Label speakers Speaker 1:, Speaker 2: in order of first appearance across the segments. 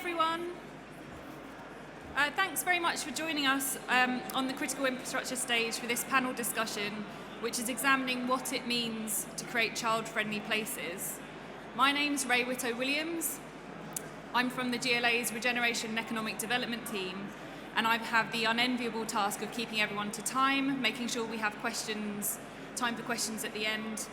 Speaker 1: everyone. Thanks very much for joining us on the critical infrastructure stage for this panel discussion, which is examining what it means to create child-friendly places. My name's Ray Whitto-Williams. I'm from the GLA's Regeneration and Economic Development team, and I have the unenviable task of keeping everyone to time, making sure we have time for questions at the end,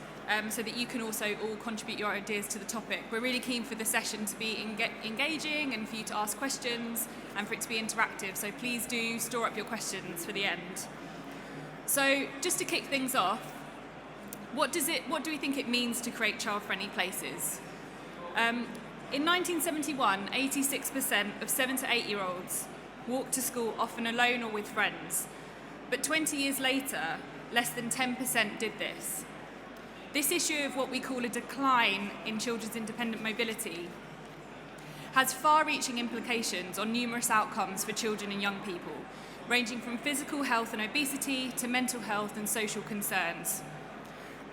Speaker 1: so that you can also all contribute your ideas to the topic. We're really keen for the session to be engaging and for you to ask questions and for it to be interactive, so please do store up your questions for the end. So just to kick things off, what do we think it means to create child-friendly places? In 1971, 86% of 7 to 8-year-olds walked to school often alone or with friends, but 20 years later, less than 10% did this. This issue of what we call a decline in children's independent mobility has far-reaching implications on numerous outcomes for children and young people, ranging from physical health and obesity to mental health and social concerns.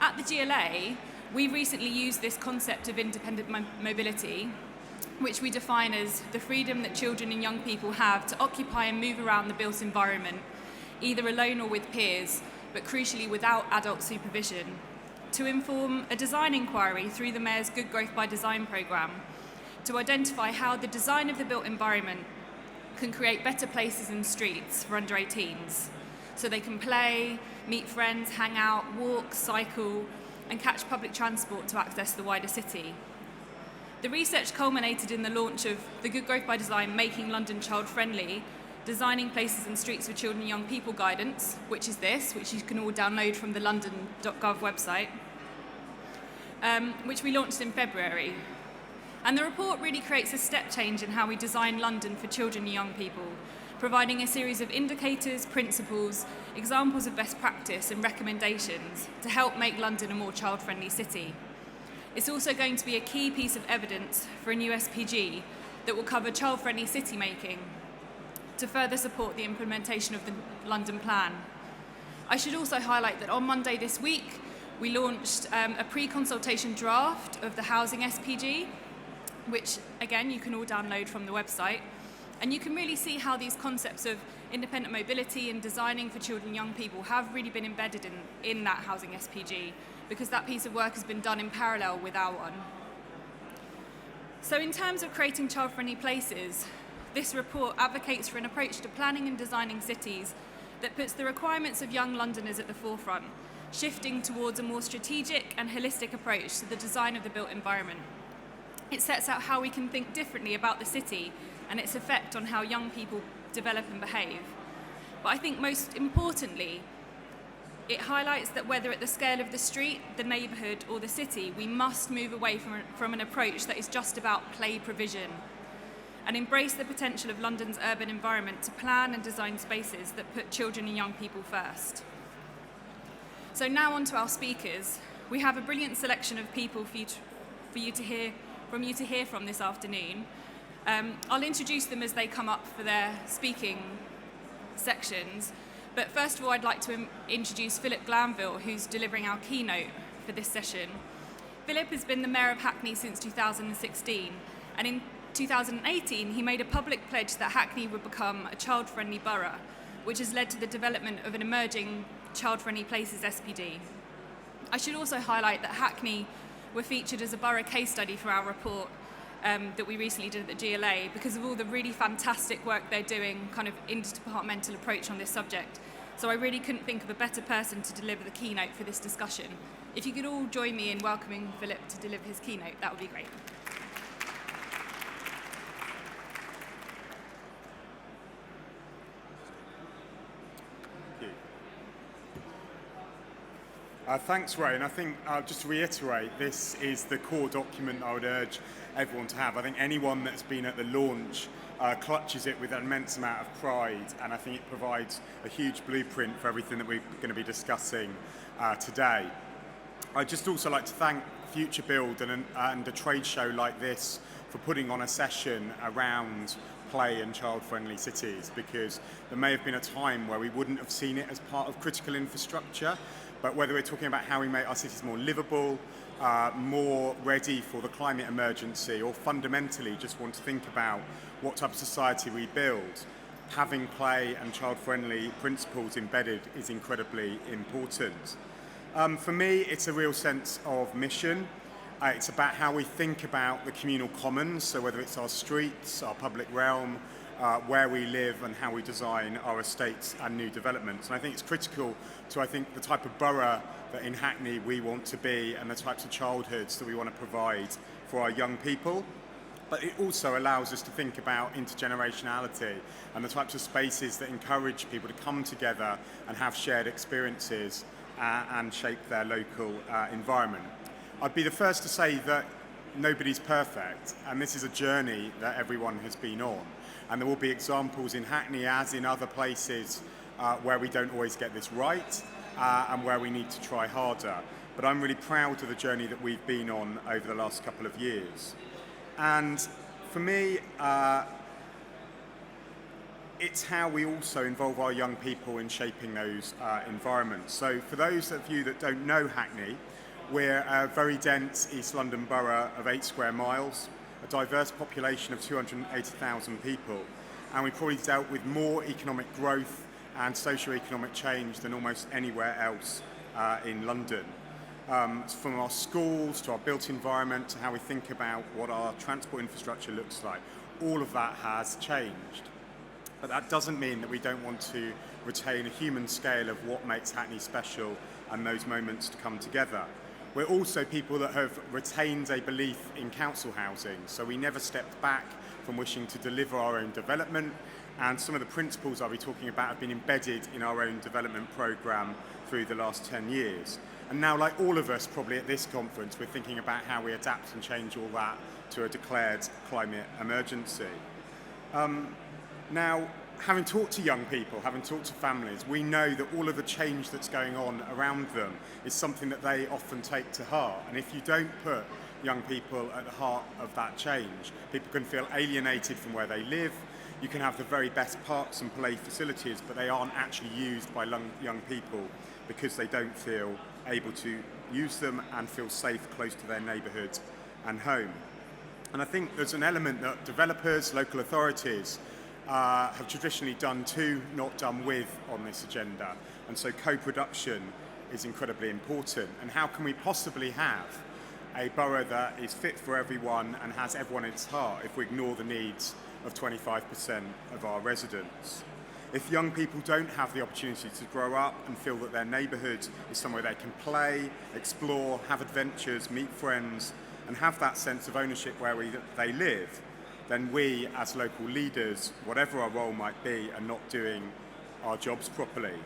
Speaker 1: At the GLA, we recently used this concept of independent mobility, which we define as the freedom that children and young people have to occupy and move around the built environment, either alone or with peers, but crucially without adult supervision, to inform a design inquiry through the Mayor's Good Growth by Design programme to identify how the design of the built environment can create better places and streets for under 18s, so they can play, meet friends, hang out, walk, cycle, and catch public transport to access the wider city. The research culminated in the launch of the Good Growth by Design Making London Child-Friendly, Designing Places and Streets for Children and Young People guidance, which you can all download from the london.gov website, which we launched in February. And the report really creates a step change in how we design London for children and young people, providing a series of indicators, principles, examples of best practice and recommendations to help make London a more child-friendly city. It's also going to be a key piece of evidence for a new SPG that will cover child-friendly city making to further support the implementation of the London Plan. I should also highlight that on Monday this week, we launched a pre-consultation draft of the Housing SPG, which again you can all download from the website. And you can really see how these concepts of independent mobility and designing for children and young people have really been embedded in that Housing SPG, because that piece of work has been done in parallel with our one. So in terms of creating child-friendly places, this report advocates for an approach to planning and designing cities that puts the requirements of young Londoners at the forefront, shifting towards a more strategic and holistic approach to the design of the built environment. It sets out how we can think differently about the city and its effect on how young people develop and behave. But I think most importantly, it highlights that whether at the scale of the street, the neighbourhood or the city, we must move away from an approach that is just about play provision and embrace the potential of London's urban environment to plan and design spaces that put children and young people first. So now on to our speakers. We have a brilliant selection of people for you to hear from this afternoon. I'll introduce them as they come up for their speaking sections. But first of all, I'd like to introduce Philip Glanville, who's delivering our keynote for this session. Philip has been the Mayor of Hackney since 2016, and in 2018, he made a public pledge that Hackney would become a child-friendly borough, which has led to the development of an emerging child-friendly places SPD. I should also highlight that Hackney were featured as a borough case study for our report that we recently did at the GLA because of all the really fantastic work they're doing, kind of interdepartmental approach on this subject. So I really couldn't think of a better person to deliver the keynote for this discussion. If you could all join me in welcoming Philip to deliver his keynote, that would be great.
Speaker 2: Thanks, Ray, and I think just to reiterate, this is the core document I would urge everyone to have. I think anyone that's been at the launch clutches it with an immense amount of pride, and I think it provides a huge blueprint for everything that we're going to be discussing today. I'd just also like to thank Future Build and a trade show like this for putting on a session around play and child-friendly cities, because there may have been a time where we wouldn't have seen it as part of critical infrastructure, but whether we're talking about how we make our cities more livable, more ready for the climate emergency, or fundamentally just want to think about what type of society we build, having play and child-friendly principles embedded is incredibly important. For me, it's a real sense of mission. It's about how we think about the communal commons, so whether it's our streets, our public realm, where we live and how we design our estates and new developments. And I think it's critical to, the type of borough that in Hackney we want to be and the types of childhoods that we want to provide for our young people. But it also allows us to think about intergenerationality and the types of spaces that encourage people to come together and have shared experiences and shape their local environment. I'd be the first to say that nobody's perfect, and this is a journey that everyone has been on. And there will be examples in Hackney, as in other places, where we don't always get this right and where we need to try harder. But I'm really proud of the journey that we've been on over the last couple of years. And for me, it's how we also involve our young people in shaping those environments. So for those of you that don't know Hackney, we're a very dense East London borough of 8 square miles, a diverse population of 280,000 people, and we've probably dealt with more economic growth and socio-economic change than almost anywhere else in London. From our schools to our built environment to how we think about what our transport infrastructure looks like, all of that has changed. But that doesn't mean that we don't want to retain a human scale of what makes Hackney special and those moments to come together. We're also people that have retained a belief in council housing, so we never stepped back from wishing to deliver our own development, and some of the principles I'll be talking about have been embedded in our own development programme through the last 10 years. And now, like all of us probably at this conference, we're thinking about how we adapt and change all that to a declared climate emergency. Now, having talked to young people, having talked to families, we know that all of the change that's going on around them is something that they often take to heart. And if you don't put young people at the heart of that change, people can feel alienated from where they live. You can have the very best parks and play facilities, but they aren't actually used by young people because they don't feel able to use them and feel safe close to their neighbourhood and home. And I think there's an element that developers, local authorities, have traditionally done to, not done with on this agenda. And so co-production is incredibly important. And how can we possibly have a borough that is fit for everyone and has everyone in its heart if we ignore the needs of 25% of our residents? If young people don't have the opportunity to grow up and feel that their neighbourhood is somewhere they can play, explore, have adventures, meet friends, and have that sense of ownership where they live, then we, as local leaders, whatever our role might be, are not doing our jobs properly.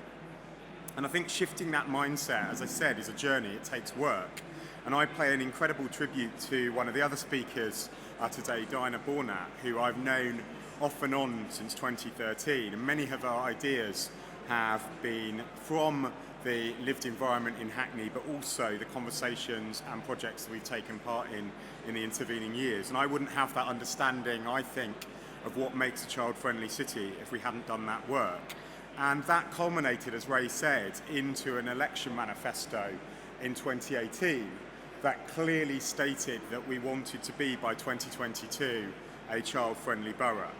Speaker 2: And I think shifting that mindset, as I said, is a journey. It takes work. And I pay an incredible tribute to one of the other speakers today, Diana Bornat, who I've known off and on since 2013. And many of our ideas have been from the lived environment in Hackney, but also the conversations and projects that we've taken part in the intervening years. And I wouldn't have that understanding, I think, of what makes a child-friendly city if we hadn't done that work. And that culminated, as Ray said, into an election manifesto in 2018 that clearly stated that we wanted to be, by 2022, a child-friendly borough.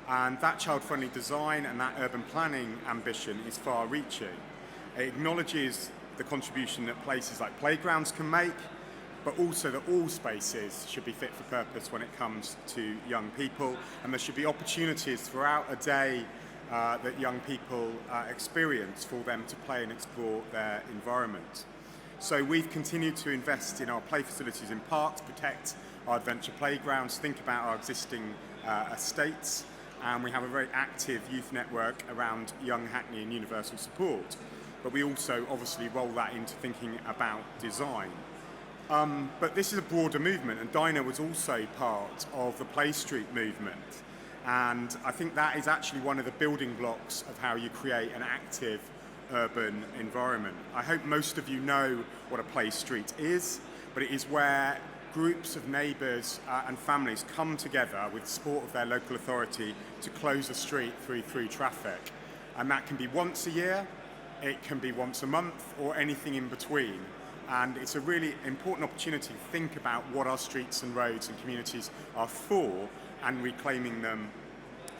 Speaker 2: And that child-friendly design and that urban planning ambition is far-reaching. It acknowledges the contribution that places like playgrounds can make, but also that all spaces should be fit for purpose when it comes to young people, and there should be opportunities throughout a day that young people experience for them to play and explore their environment. So we've continued to invest in our play facilities in parks, protect our adventure playgrounds, think about our existing estates, and we have a very active youth network around Young Hackney and Universal Support. But we also obviously roll that into thinking about design. But this is a broader movement, and Dinah was also part of the Play Street movement. And I think that is actually one of the building blocks of how you create an active urban environment. I hope most of you know what a Play Street is, but it is where groups of neighbours and families come together with the support of their local authority to close a street through traffic. And that can be once a year, it can be once a month, or anything in between. And it's a really important opportunity to think about what our streets and roads and communities are for and reclaiming them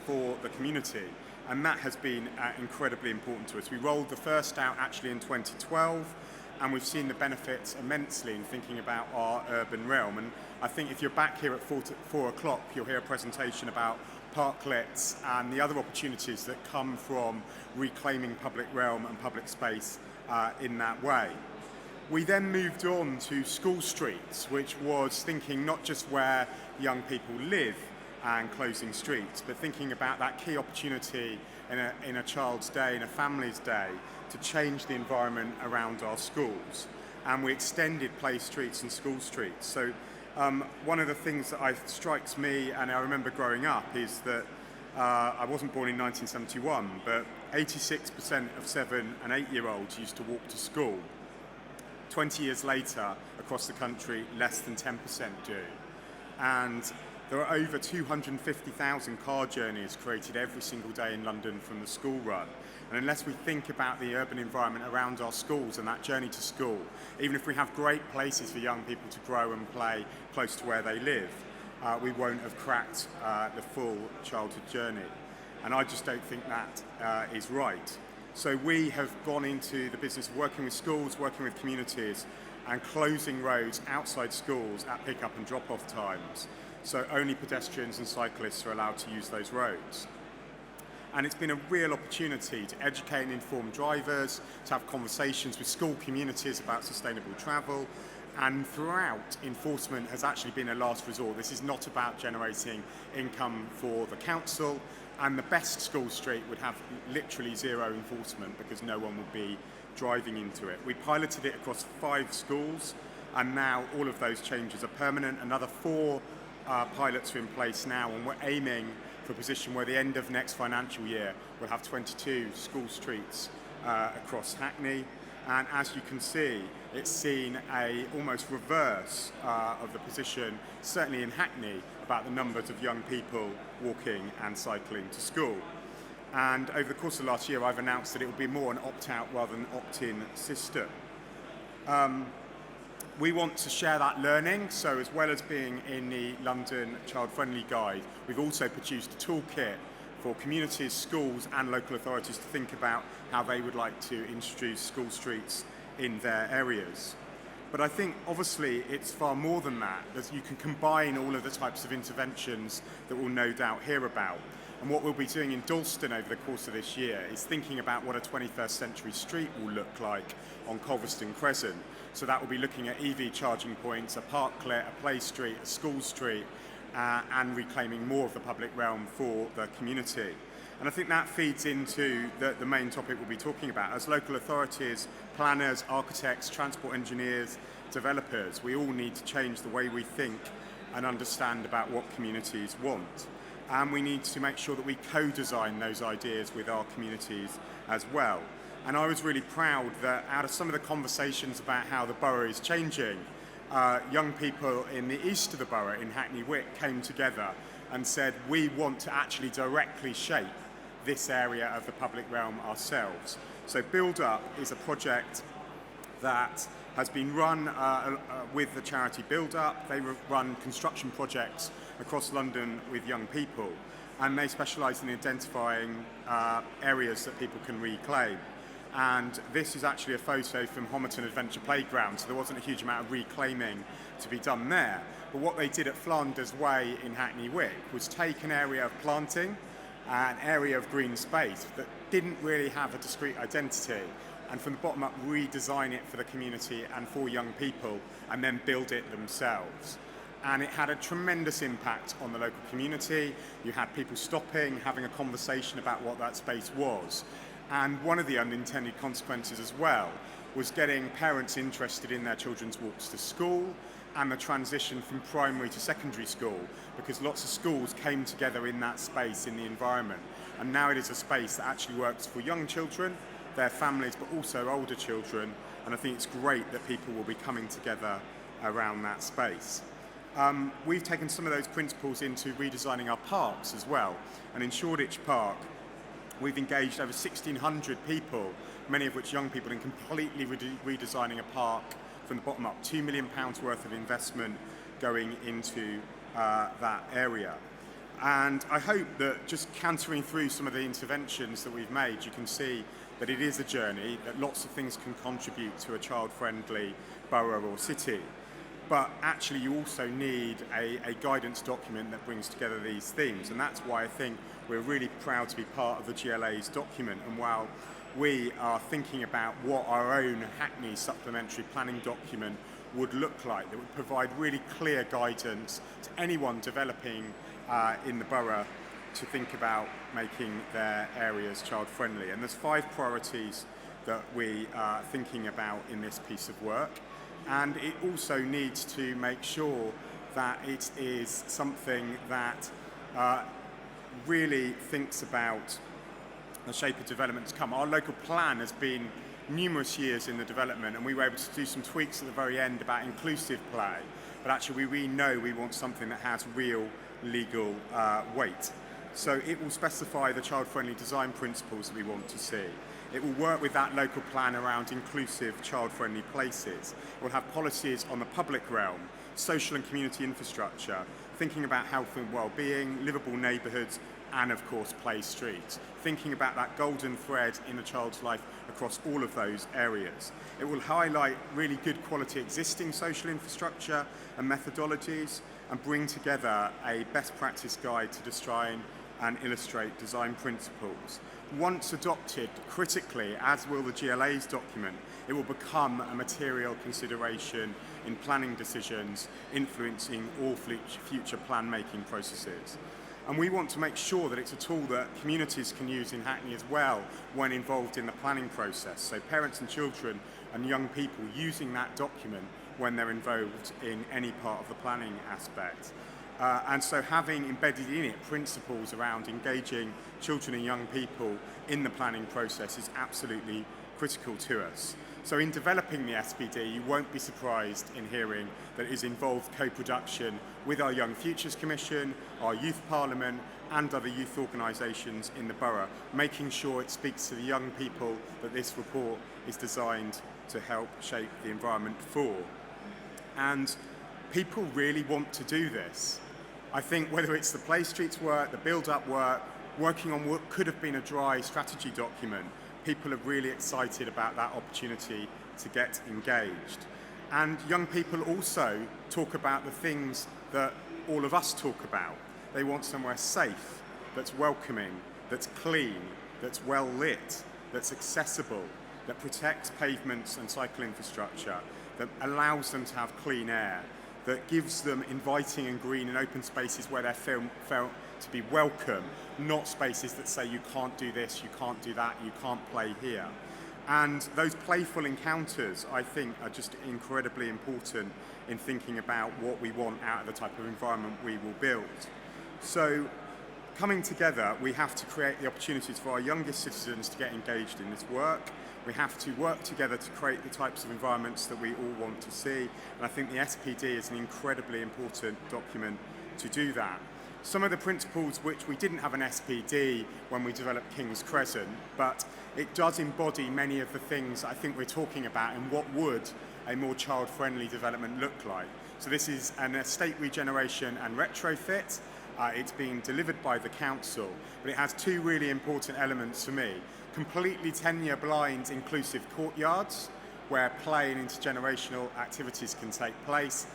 Speaker 2: for the community. And that has been incredibly important to us. We rolled the first out actually in 2012, and we've seen the benefits immensely in thinking about our urban realm. And I think if you're back here at 4 o'clock, you'll hear a presentation about parklets and the other opportunities that come from reclaiming public realm and public space in that way. We then moved on to school streets, which was thinking not just where young people live and closing streets, but thinking about that key opportunity in a child's day, in a family's day, to change the environment around our schools. And we extended play streets and school streets. So one of the things that strikes me, and I remember growing up, is that I wasn't born in 1971, but 86% of 7 and 8-year-olds used to walk to school. 20 years later, across the country, less than 10% do. And there are over 250,000 car journeys created every single day in London from the school run. And unless we think about the urban environment around our schools and that journey to school, even if we have great places for young people to grow and play close to where they live, we won't have cracked the full childhood journey. And I just don't think that is right. So we have gone into the business of working with schools, working with communities, and closing roads outside schools at pick-up and drop-off times. So only pedestrians and cyclists are allowed to use those roads. And it's been a real opportunity to educate and inform drivers, to have conversations with school communities about sustainable travel, and throughout, enforcement has actually been a last resort. This is not about generating income for the council, and the best school street would have literally zero enforcement because no one would be driving into it. We piloted it across 5 schools, and now all of those changes are permanent. Another 4 pilots are in place now, and we're aiming for a position where the end of next financial year we'll have 22 school streets across Hackney. And as you can see, it's seen a almost reverse of the position, certainly in Hackney, about the numbers of young people walking and cycling to school. And over the course of last year, I've announced that it will be more an opt-out rather than opt-in system. We want to share that learning, so as well as being in the London Child Friendly Guide, we've also produced a toolkit for communities, schools and local authorities to think about how they would like to introduce school streets in their areas. But I think obviously it's far more than that. You can combine all of the types of interventions that we'll no doubt hear about. And what we'll be doing in Dalston over the course of this year is thinking about what a 21st century street will look like on Colverston Crescent. So that will be looking at EV charging points, a parklet, a play street, a school street, and reclaiming more of the public realm for the community. And I think that feeds into the main topic we'll be talking about. As local authorities, planners, architects, transport engineers, developers, we all need to change the way we think and understand about what communities want. And we need to make sure that we co-design those ideas with our communities as well. And I was really proud that out of some of the conversations about how the borough is changing, young people in the east of the borough, in Hackney Wick, came together and said, we want to actually directly shape this area of the public realm ourselves. So Build Up is a project that has been run with the charity Build Up. They run construction projects across London with young people, and they specialise in identifying areas that people can reclaim. And this is actually a photo from Homerton Adventure Playground, so there wasn't a huge amount of reclaiming to be done there. But what they did at Flanders Way in Hackney Wick was take an area of planting, an area of green space that didn't really have a discrete identity, and from the bottom up redesign it for the community and for young people, and then build it themselves. And it had a tremendous impact on the local community. You had people stopping, having a conversation about what that space was. And one of the unintended consequences as well was getting parents interested in their children's walks to school and the transition from primary to secondary school, because lots of schools came together in that space, in the environment. And now it is a space that actually works for young children, their families, but also older children. And I think it's great that people will be coming together around that space. We've taken some of those principles into redesigning our parks as well. And in Shoreditch Park, we've engaged over 1,600 people, many of which young people, in completely redesigning a park for from the bottom up, £2 million worth of investment going into that area. And I hope that just cantering through some of the interventions that we've made, you can see that it is a journey, that lots of things can contribute to a child-friendly borough or city. But actually you also need a guidance document that brings together these themes, and that's why I think we're really proud to be part of the GLA's document. And while we are thinking about what our own Hackney supplementary planning document would look like, that would provide really clear guidance to anyone developing in the borough to think about making their areas child-friendly. And there's 5 priorities that we are thinking about in this piece of work. And it also needs to make sure that it is something that really thinks about the shape of development to come. Our local plan has been numerous years in the development, and we were able to do some tweaks at the very end about inclusive play, but actually we know we want something that has real legal weight. So it will specify the child-friendly design principles that we want to see. It will work with that local plan around inclusive child-friendly places. It will have policies on the public realm, social and community infrastructure, thinking about health and well-being, livable neighbourhoods, and of course play streets, thinking about that golden thread in a child's life across all of those areas. It will highlight really good quality existing social infrastructure and methodologies, and bring together a best practice guide to design and illustrate design principles. Once adopted critically, as will the GLA's document, it will become a material consideration in planning decisions, influencing all future plan-making processes. And we want to make sure that it's a tool that communities can use in Hackney as well when involved in the planning process. So parents and children and young people using that document when they're involved in any part of the planning aspect. And so having embedded in it principles around engaging children and young people in the planning process is absolutely critical to us. So in developing the SPD, you won't be surprised in hearing that it has involved co-production with our Young Futures Commission, our Youth Parliament, and other youth organisations in the borough, making sure it speaks to the young people that this report is designed to help shape the environment for. And people really want to do this. I think whether it's the Play Streets work, the build-up work, working on what could have been a dry strategy document, people are really excited about that opportunity to get engaged. And young people also talk about the things that all of us talk about. They want somewhere safe, that's welcoming, that's clean, that's well lit, that's accessible, that protects pavements and cycle infrastructure, that allows them to have clean air, that gives them inviting and green and open spaces where they're felt to be welcome, not spaces that say you can't do this, you can't do that, you can't play here. And those playful encounters, I think, are just incredibly important in thinking about what we want out of the type of environment we will build. So, coming together, we have to create the opportunities for our youngest citizens to get engaged in this work. We have to work together to create the types of environments that we all want to see. And I think the SPD is an incredibly important document to do that. Some of the principles which we didn't have an SPD when we developed King's Crescent, but it does embody many of the things I think we're talking about and what would a more child-friendly development look like. So this is an estate regeneration and retrofit. It's being delivered by the council, but it has 2 really important elements for me. Completely tenure blind inclusive courtyards where play and intergenerational activities can take place,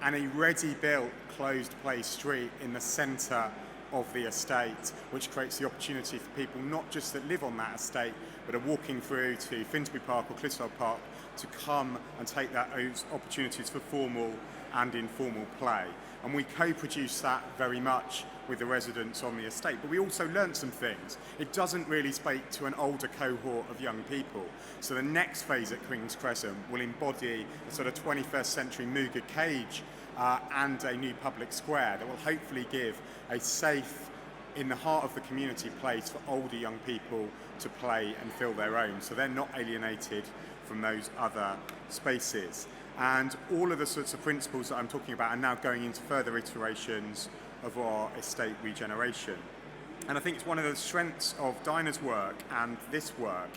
Speaker 2: and a ready-built closed play street in the centre of the estate, which creates the opportunity for people not just that live on that estate, but are walking through to Finsbury Park or Cliffsdale Park to come and take those opportunities for formal and informal play. And we co-produce that very much with the residents on the estate. But we also learned some things. It doesn't really speak to an older cohort of young people. So the next phase at King's Crescent will embody a sort of 21st century Mooga cage and a new public square that will hopefully give a safe, in the heart of the community, place for older young people to play and feel their own. So they're not alienated from those other spaces. And all of the sorts of principles that I'm talking about are now going into further iterations of our estate regeneration. And I think it's one of the strengths of Dinah's work and this work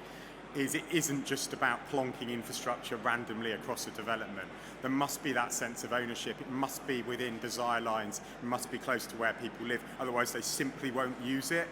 Speaker 2: is it isn't just about plonking infrastructure randomly across a development. There must be that sense of ownership. It must be within desire lines. It must be close to where people live. Otherwise, they simply won't use it.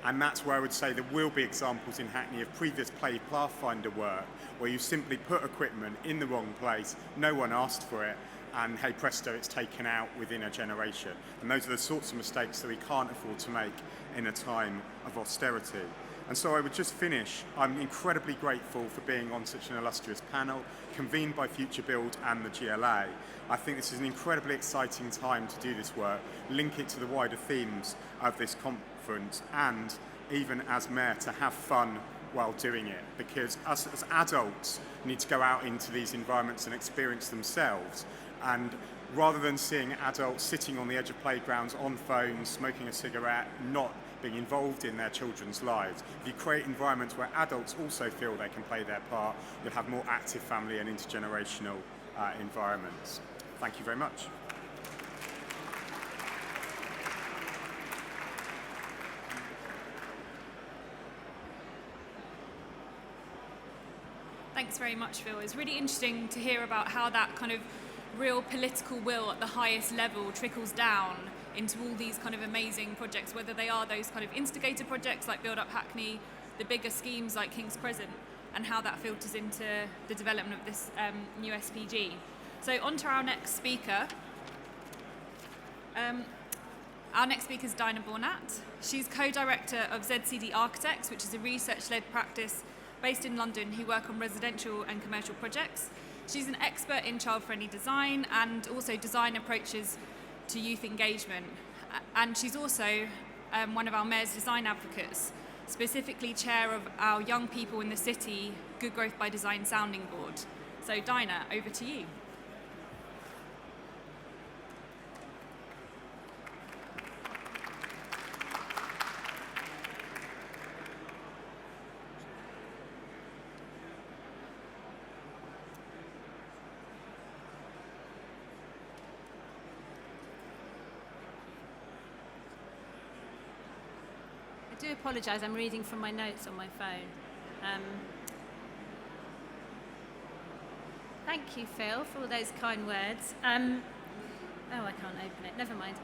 Speaker 2: And that's where I would say there will be examples in Hackney of previous Play Pathfinder work where you simply put equipment in the wrong place, no one asked for it, and hey presto, it's taken out within a generation. And those are the sorts of mistakes that we can't afford to make in a time of austerity. And so I would just finish. I'm incredibly grateful for being on such an illustrious panel, convened by Future Build and the GLA. I think this is an incredibly exciting time to do this work, link it to the wider themes of this conference, and even as mayor to have fun while doing it, because us as adults need to go out into these environments and experience themselves. And rather than seeing adults sitting on the edge of playgrounds on phones, smoking a cigarette, not being involved in their children's lives, if you create environments where adults also feel they can play their part, you'll have more active family and intergenerational environments. Thank you very much.
Speaker 1: Thanks very much, Phil. It's really interesting to hear about how that kind of real political will at the highest level trickles down into all these kind of amazing projects, whether they are those kind of instigator projects like Build Up Hackney, the bigger schemes like King's Crescent, and how that filters into the development of this new SPG. So on to our next speaker. Our next speaker is Dinah Bornat. She's co-director of ZCD Architects, which is a research-led practice based in London who work on residential and commercial projects. She's an expert in child-friendly design and also design approaches to youth engagement. And she's also one of our Mayor's design advocates, specifically chair of our Young People in the City Good Growth by Design Sounding Board. So Dinah, over to you.
Speaker 3: I do apologise, I'm reading from my notes on my phone. Thank you, Phil, for all those kind words. Oh, I can't open it, never mind.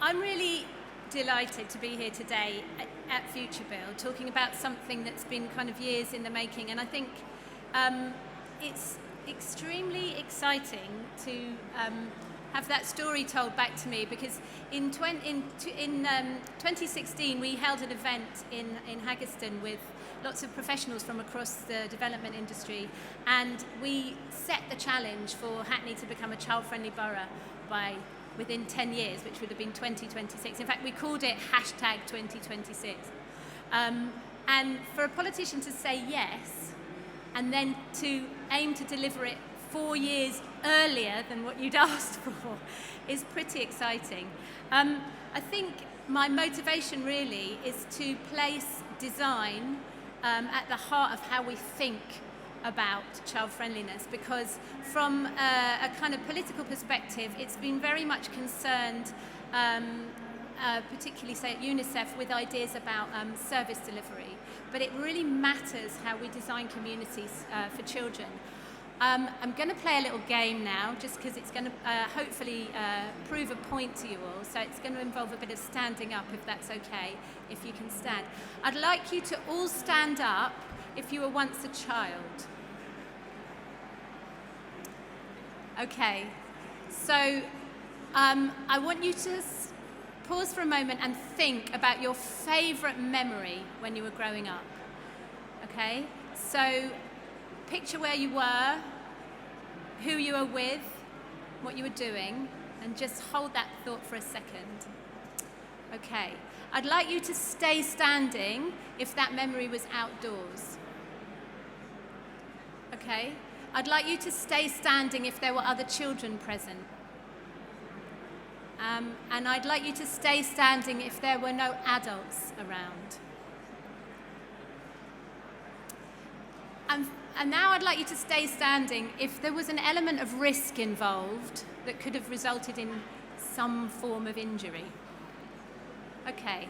Speaker 3: I'm really delighted to be here today at Future Build, talking about something that's been kind of years in the making, and I think it's extremely exciting to have that story told back to me, because in 2016 we held an event in Haggerston with lots of professionals from across the development industry, and we set the challenge for Hackney to become a child-friendly borough by within 10 years, which would have been 2026. In fact, we called it #2026. And for a politician to say yes and then to aim to deliver it 4 years earlier than what you'd asked for is pretty exciting. I think my motivation really is to place design at the heart of how we think about child friendliness, because from a kind of political perspective, it's been very much concerned, particularly say at UNICEF, with ideas about service delivery. But it really matters how we design communities for children. I'm going to play a little game now, just because it's going to hopefully prove a point to you all. So it's going to involve a bit of standing up, if that's okay, if you can stand. I'd like you to all stand up if you were once a child. Okay, so I want you to pause for a moment and think about your favourite memory when you were growing up. Okay, so picture where you were, who you were with, what you were doing, and just hold that thought for a second. Okay, I'd like you to stay standing if that memory was outdoors. Okay, I'd like you to stay standing if there were other children present. And I'd like you to stay standing if there were no adults around. And now I'd like you to stay standing if there was an element of risk involved that could have resulted in some form of injury. Okay,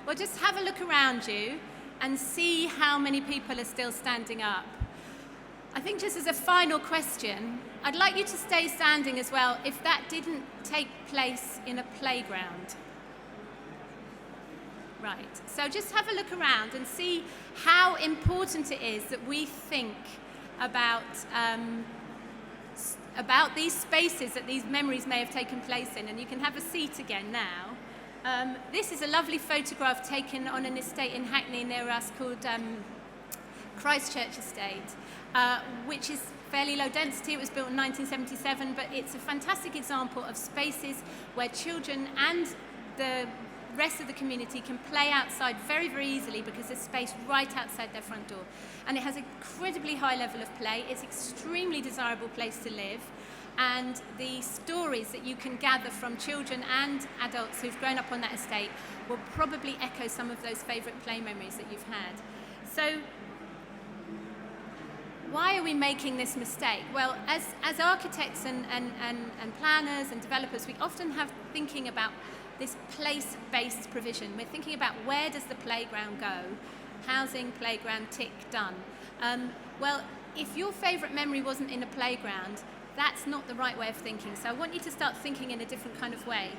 Speaker 3: well, just have a look around you. and see how many people are still standing up. I think just as a final question, I'd like you to stay standing as well if that didn't take place in a playground. Right, so just have a look around and see how important it is that we think about these spaces that these memories may have taken place in. And you can have a seat again now. This is a lovely photograph taken on an estate in Hackney near us called Christchurch Estate, which is fairly low density. It was built in 1977, but it's a fantastic example of spaces where children and the rest of the community can play outside very, very easily because there's space right outside their front door. And it has an incredibly high level of play. It's an extremely desirable place to live. And the stories that you can gather from children and adults who've grown up on that estate will probably echo some of those favourite play memories that you've had. So why are we making this mistake? Well, as architects and planners and developers, we often have thinking about this place-based provision. We're thinking about where does the playground go? Housing, playground, tick, done. Well, if your favourite memory wasn't in a playground, that's not the right way of thinking. So I want you to start thinking in a different kind of way.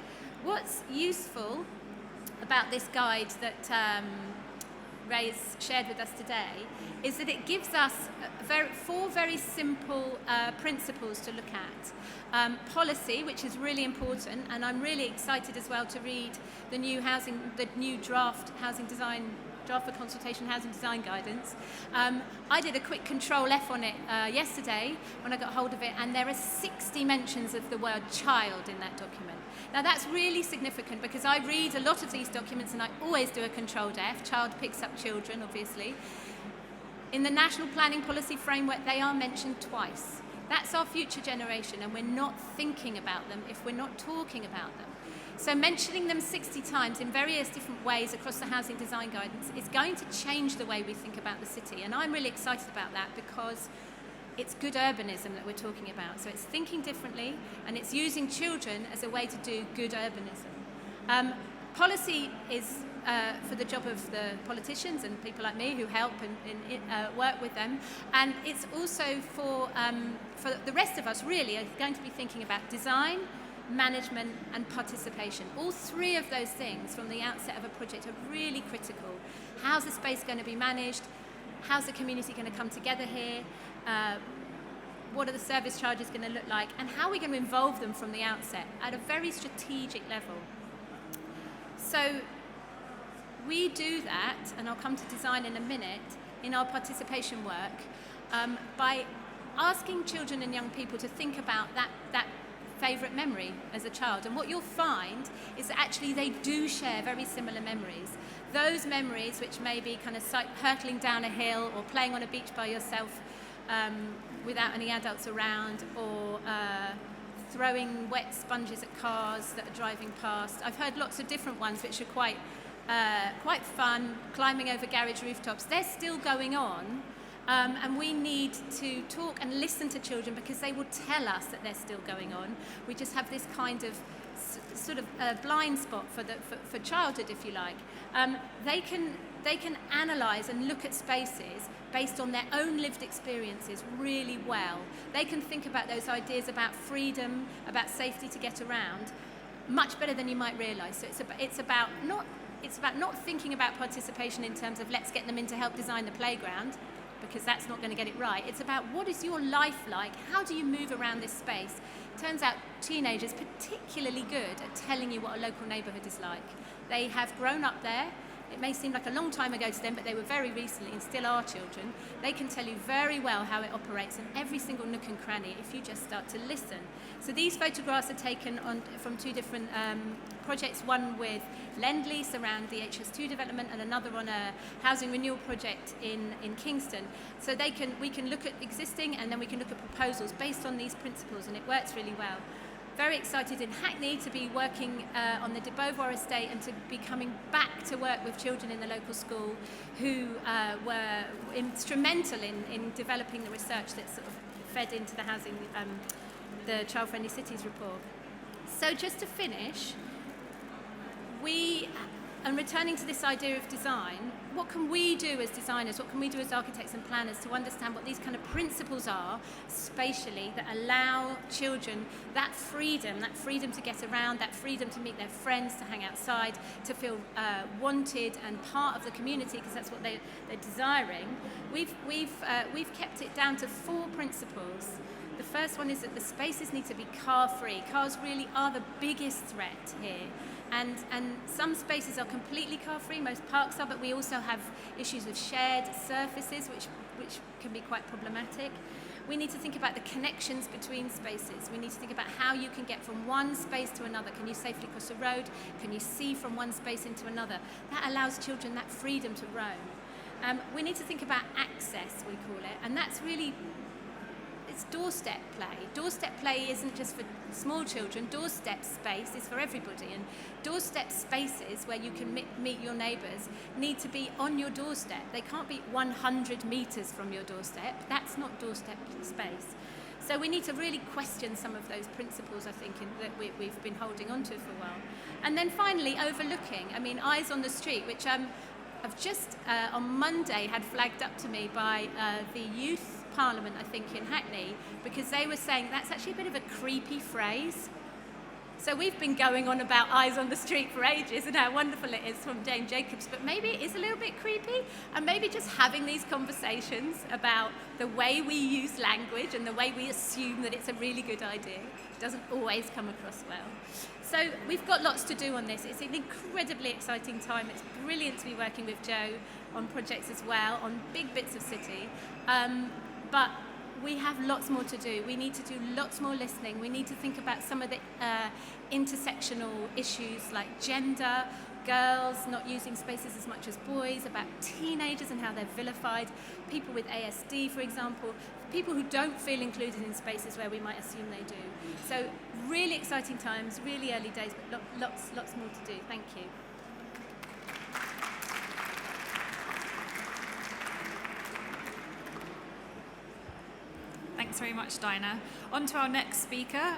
Speaker 3: What's useful about this guide that Ray's shared with us today is that it gives us four very simple principles to look at. Policy, which is really important, and I'm really excited as well to read the new draft for consultation housing design guidance. I did a quick control F on it yesterday when I got hold of it, and there are 60 mentions of the word child in that document. Now that's really significant because I read a lot of these documents and I always do a controlled F. Child picks up children, obviously. In the National Planning Policy Framework, they are mentioned twice. That's our future generation, and we're not thinking about them if we're not talking about them. So mentioning them 60 times in various different ways across the housing design guidance is going to change the way we think about the city. And I'm really excited about that because it's good urbanism that we're talking about. So it's thinking differently, and it's using children as a way to do good urbanism. Policy is for the job of the politicians and people like me who help and work with them. And it's also for the rest of us really are going to be thinking about design, management and participation. All three of those things from the outset of a project are really critical. How's the space going to be managed? How's the community going to come together here? What are the service charges going to look like? And how are we going to involve them from the outset at a very strategic level? So we do that, and I'll come to design in a minute, in our participation work by asking children and young people to think about that favourite memory as a child. And what you'll find is that actually they do share very similar memories. Those memories which may be kind of hurtling down a hill or playing on a beach by yourself without any adults around, or throwing wet sponges at cars that are driving past. I've heard lots of different ones which are quite fun, climbing over garage rooftops. They're still going on. And we need to talk and listen to children because they will tell us that they're still going on. We just have this kind of sort of blind spot for childhood, if you like. They can analyse and look at spaces based on their own lived experiences really well. They can think about those ideas about freedom, about safety to get around, much better than you might realise. So it's about not thinking about participation in terms of let's get them in to help design the playground, because that's not going to get it right. It's about what is your life like? How do you move around this space? Turns out teenagers are particularly good at telling you what a local neighbourhood is like. They have grown up there. It may seem like a long time ago to them, but they were very recently and still are children. They can tell you very well how it operates in every single nook and cranny if you just start to listen. So these photographs are taken from two different projects, one with Lend-Lease around the HS2 development and another on a housing renewal project in Kingston. So we can look at existing and then we can look at proposals based on these principles, and it works really well. Very excited in Hackney to be working on the de Beauvoir estate and to be coming back to work with children in the local school who were instrumental in developing the research that sort of fed into the housing, the Child Friendly Cities report. So just to finish, we And returning to this idea of design, what can we do as designers, what can we do as architects and planners to understand what these kind of principles are spatially that allow children that freedom to get around, that freedom to meet their friends, to hang outside, to feel wanted and part of the community, because that's what they're desiring. We've kept it down to 4 principles. The first one is that the spaces need to be car-free. Cars really are the biggest threat here. And some spaces are completely car-free, most parks are, but we also have issues with shared surfaces, which can be quite problematic. We need to think about the connections between spaces. We need to think about how you can get from one space to another. Can you safely cross a road? Can you see from one space into another? That allows children that freedom to roam. We need to think about access, we call it, and that's really, it's doorstep play. Doorstep play isn't just for small children. Doorstep space is for everybody, and doorstep spaces where you can meet your neighbours need to be on your doorstep. They can't be 100 metres from your doorstep. That's not doorstep space. So we need to really question some of those principles, I think, that we've been holding on to for a while. And then finally, overlooking. I mean, Eyes on the Street, which I've just on Monday had flagged up to me by the Youth Parliament, I think, in Hackney, because they were saying that's actually a bit of a creepy phrase. So we've been going on about Eyes on the Street for ages and how wonderful it is from Jane Jacobs, but maybe it is a little bit creepy, and maybe just having these conversations about the way we use language and the way we assume that it's a really good idea doesn't always come across well. So we've got lots to do on this. It's an incredibly exciting time. It's brilliant to be working with Joe on projects as well, on big bits of city. But we have lots more to do. We need to do lots more listening. We need to think about some of the intersectional issues like gender, girls not using spaces as much as boys, about teenagers and how they're vilified, people with ASD, for example, people who don't feel included in spaces where we might assume they do. So really exciting times, really early days, but lots more to do. Thank you.
Speaker 1: Thanks very much, Dinah. On to our next speaker.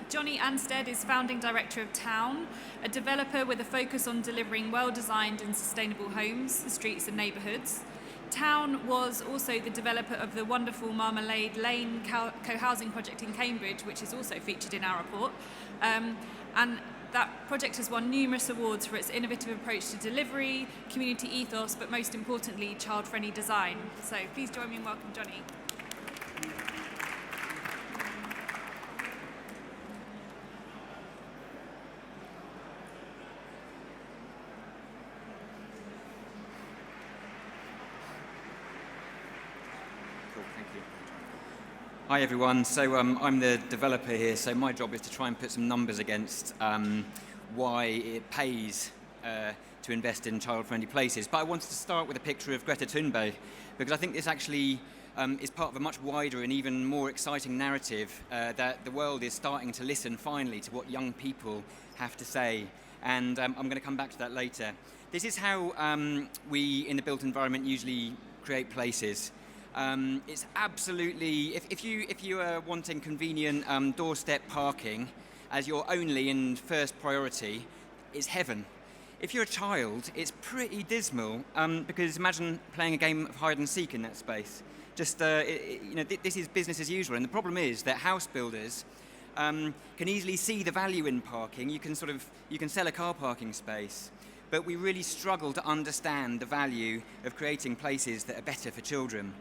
Speaker 1: Johnny Anstead is founding director of Town, a developer with a focus on delivering well-designed and sustainable homes, streets and neighbourhoods. Town was also the developer of the wonderful Marmalade Lane co-housing project in Cambridge, which is also featured in our report. And that project has won numerous awards for its innovative approach to delivery, community ethos, but most importantly, child-friendly design. So please join me in welcoming Johnny.
Speaker 4: Hi everyone, so I'm the developer here, so my job is to try and put some numbers against why it pays to invest in child-friendly places. But I wanted to start with a picture of Greta Thunberg, because I think this actually is part of a much wider and even more exciting narrative that the world is starting to listen finally to what young people have to say. And I'm going to come back to that later. This is how we in the built environment usually create places. It's absolutely, if you are wanting convenient doorstep parking as your only and first priority, it's heaven. If you're a child, it's pretty dismal, because imagine playing a game of hide and seek in that space. Just, this is business as usual, and the problem is that house builders can easily see the value in parking. You can sell a car parking space, but we really struggle to understand the value of creating places that are better for children.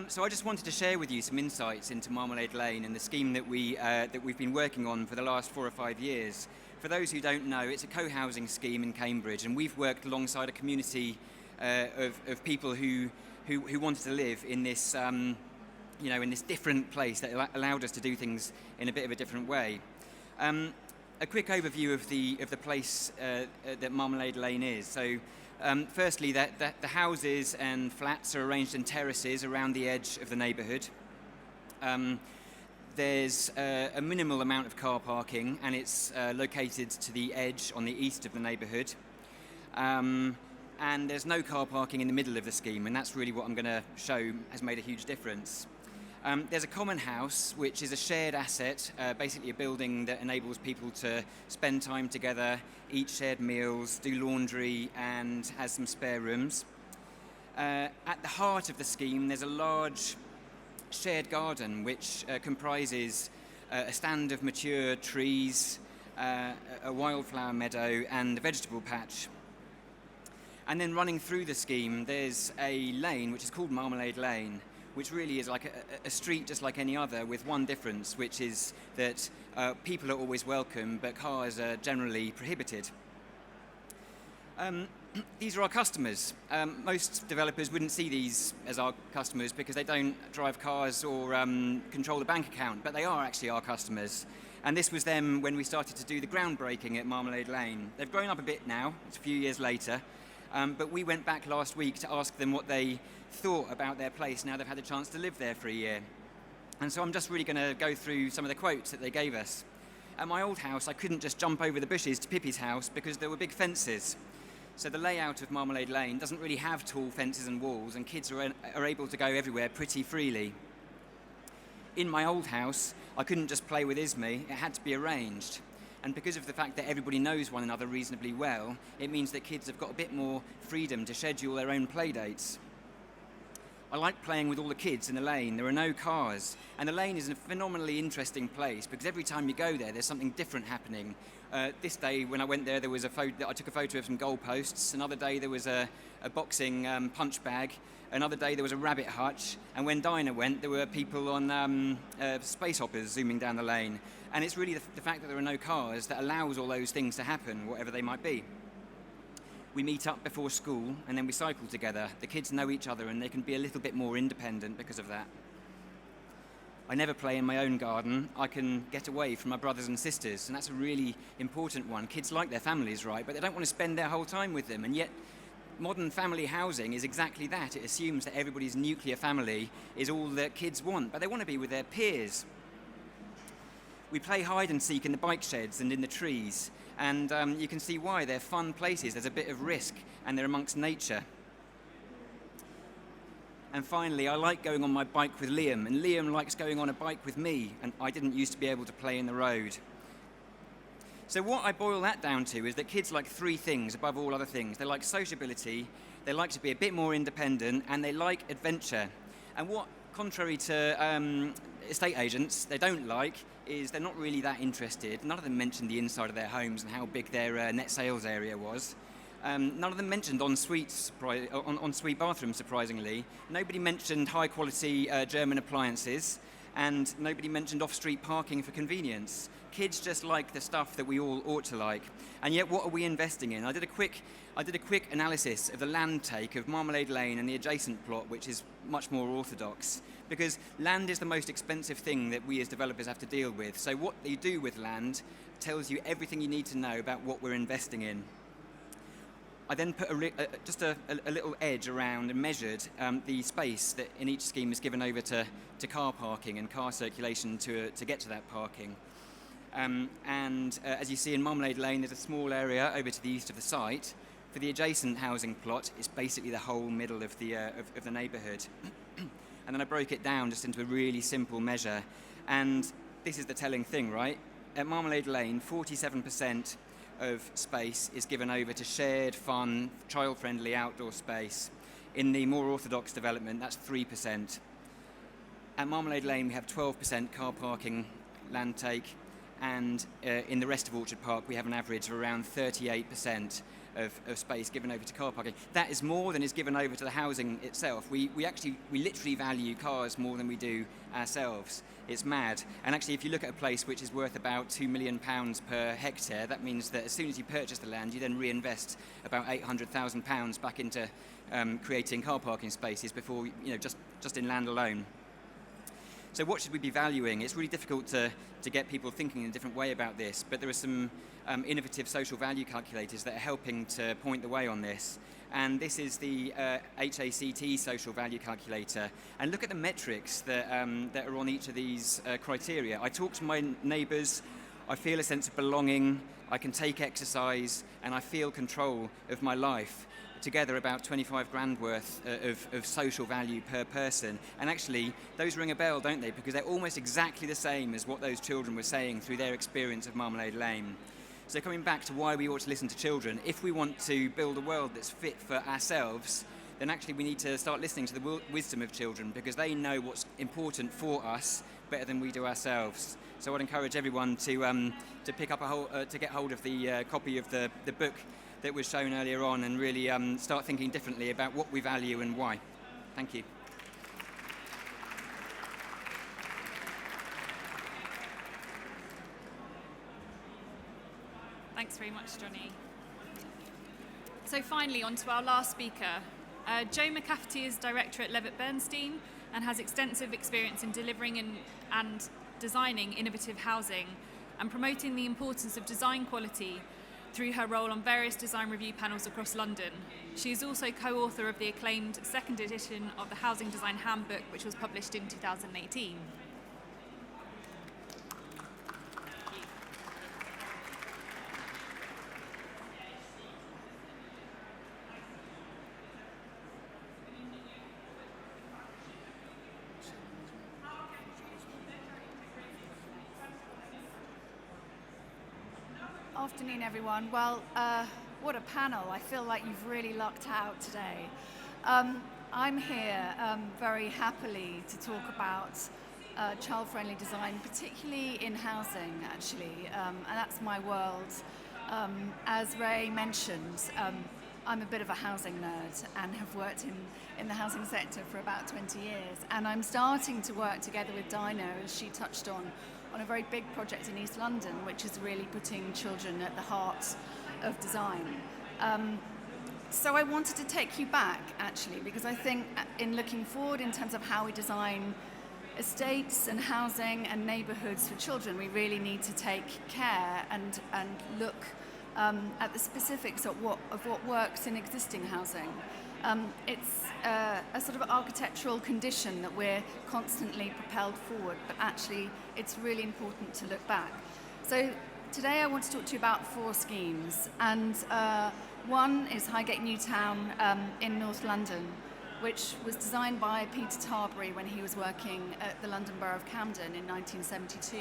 Speaker 4: So I just wanted to share with you some insights into Marmalade Lane and the scheme that we've been working on for the last 4 or 5 years. For those who don't know, it's a co-housing scheme in Cambridge, and we've worked alongside a community of people who wanted to live in this, in this different place that allowed us to do things in a bit of a different way. A quick overview of the place that Marmalade Lane is. So. Firstly, that the houses and flats are arranged in terraces around the edge of the neighbourhood. There's a minimal amount of car parking, and it's located to the edge on the east of the neighbourhood. And there's no car parking in the middle of the scheme, and that's really what I'm going to show has made a huge difference. There's a common house, which is a shared asset, basically a building that enables people to spend time together, eat shared meals, do laundry, and has some spare rooms. At the heart of the scheme, there's a large shared garden, which comprises a stand of mature trees, a wildflower meadow, and a vegetable patch. And then running through the scheme, there's a lane, which is called Marmalade Lane, which really is like a street just like any other, with one difference, which is that people are always welcome, but cars are generally prohibited. These are our customers. Most developers wouldn't see these as our customers because they don't drive cars or control the bank account, but they are actually our customers. And this was them when we started to do the groundbreaking at Marmalade Lane. They've grown up a bit now, it's a few years later, but we went back last week to ask them what they thought about their place now they've had a chance to live there for a year. And so I'm just really going to go through some of the quotes that they gave us. At my old house, I couldn't just jump over the bushes to Pippi's house because there were big fences. So the layout of Marmalade Lane doesn't really have tall fences and walls, and kids are able to go everywhere pretty freely. In my old house, I couldn't just play with Ismay, it had to be arranged. And because of the fact that everybody knows one another reasonably well, it means that kids have got a bit more freedom to schedule their own play dates. I like playing with all the kids in the lane. There are no cars. And the lane is a phenomenally interesting place because every time you go there, there's something different happening. This day, when I went there, was I took a photo of some goalposts. Another day, there was a boxing punch bag. Another day, there was a rabbit hutch. And when Dinah went, there were people on space hoppers zooming down the lane. And it's really the fact that there are no cars that allows all those things to happen, whatever they might be. We meet up before school and then we cycle together. The kids know each other and they can be a little bit more independent because of that. I never play in my own garden. I can get away from my brothers and sisters, and that's a really important one. Kids like their families, right, but they don't want to spend their whole time with them, and yet modern family housing is exactly that. It assumes that everybody's nuclear family is all that kids want, but they want to be with their peers. We play hide and seek in the bike sheds and in the trees, and you can see why. They're fun places. There's a bit of risk, and they're amongst nature. And finally, I like going on my bike with Liam, and Liam likes going on a bike with me, and I didn't used to be able to play in the road. So what I boil that down to is that kids like three things above all other things. They like sociability, they like to be a bit more independent, and they like adventure. And what, contrary to estate agents, they don't like is they're not really that interested. None of them mentioned the inside of their homes and how big their net sales area was. None of them mentioned ensuite bathrooms, surprisingly. Nobody mentioned high-quality German appliances, and nobody mentioned off-street parking for convenience. Kids just like the stuff that we all ought to like. And yet, what are we investing in? I did a quick analysis of the land take of Marmalade Lane and the adjacent plot, which is much more orthodox, because land is the most expensive thing that we as developers have to deal with. So what you do with land tells you everything you need to know about what we're investing in. I then put just a little edge around and measured the space that in each scheme is given over to car parking and car circulation to get to that parking. As you see in Marmalade Lane, there's a small area over to the east of the site. For the adjacent housing plot, it's basically the whole middle of the neighbourhood. And then I broke it down just into a really simple measure. And this is the telling thing, right? At Marmalade Lane, 47% of space is given over to shared, fun, child-friendly outdoor space. In the more orthodox development, that's 3%. At Marmalade Lane, we have 12% car parking land take, and in the rest of Orchard Park, we have an average of around 38% of space given over to car parking. That is more than is given over to the housing itself. We literally value cars more than we do ourselves. It's mad. And actually, if you look at a place which is worth about £2 million per hectare, that means that as soon as you purchase the land, you then reinvest about £800,000 back into creating car parking spaces before, just in land alone. So what should we be valuing? It's really difficult to get people thinking in a different way about this, but there are some innovative social value calculators that are helping to point the way on this. And this is the HACT social value calculator. And look at the metrics that are on each of these criteria. I talked to my neighbours. I feel a sense of belonging, I can take exercise, and I feel control of my life. Together about 25 grand worth of social value per person. And actually, those ring a bell, don't they? Because they're almost exactly the same as what those children were saying through their experience of Marmalade Lane. So coming back to why we ought to listen to children, if we want to build a world that's fit for ourselves, then actually we need to start listening to the wisdom of children, because they know what's important for us better than we do ourselves. So I'd encourage everyone to pick up to get hold of the copy of the book that was shown earlier on, and really start thinking differently about what we value and why. Thank you.
Speaker 1: Thanks very much, Johnny. So finally, on to our last speaker. Joe McCafferty is director at Levitt Bernstein and has extensive experience in delivering and designing innovative housing and promoting the importance of design quality through her role on various design review panels across London. She is also co-author of the acclaimed second edition of the Housing Design Handbook, which was published in 2018.
Speaker 5: Afternoon, everyone. Well, what a panel. I feel like you've really lucked out today. I'm here very happily to talk about child-friendly design, particularly in housing, actually, and that's my world. As Ray mentioned, I'm a bit of a housing nerd and have worked in the housing sector for about 20 years, and I'm starting to work together with Dino, as she touched on a very big project in East London, which is really putting children at the heart of design. So I wanted to take you back, actually, because I think in looking forward in terms of how we design estates and housing and neighbourhoods for children, we really need to take care and look at the specifics of what works in existing housing. It's a sort of architectural condition that we're constantly propelled forward, but actually it's really important to look back. So today I want to talk to you about 4 schemes, and one is Highgate Newtown in North London, which was designed by Peter Tarbury when he was working at the London Borough of Camden in 1972.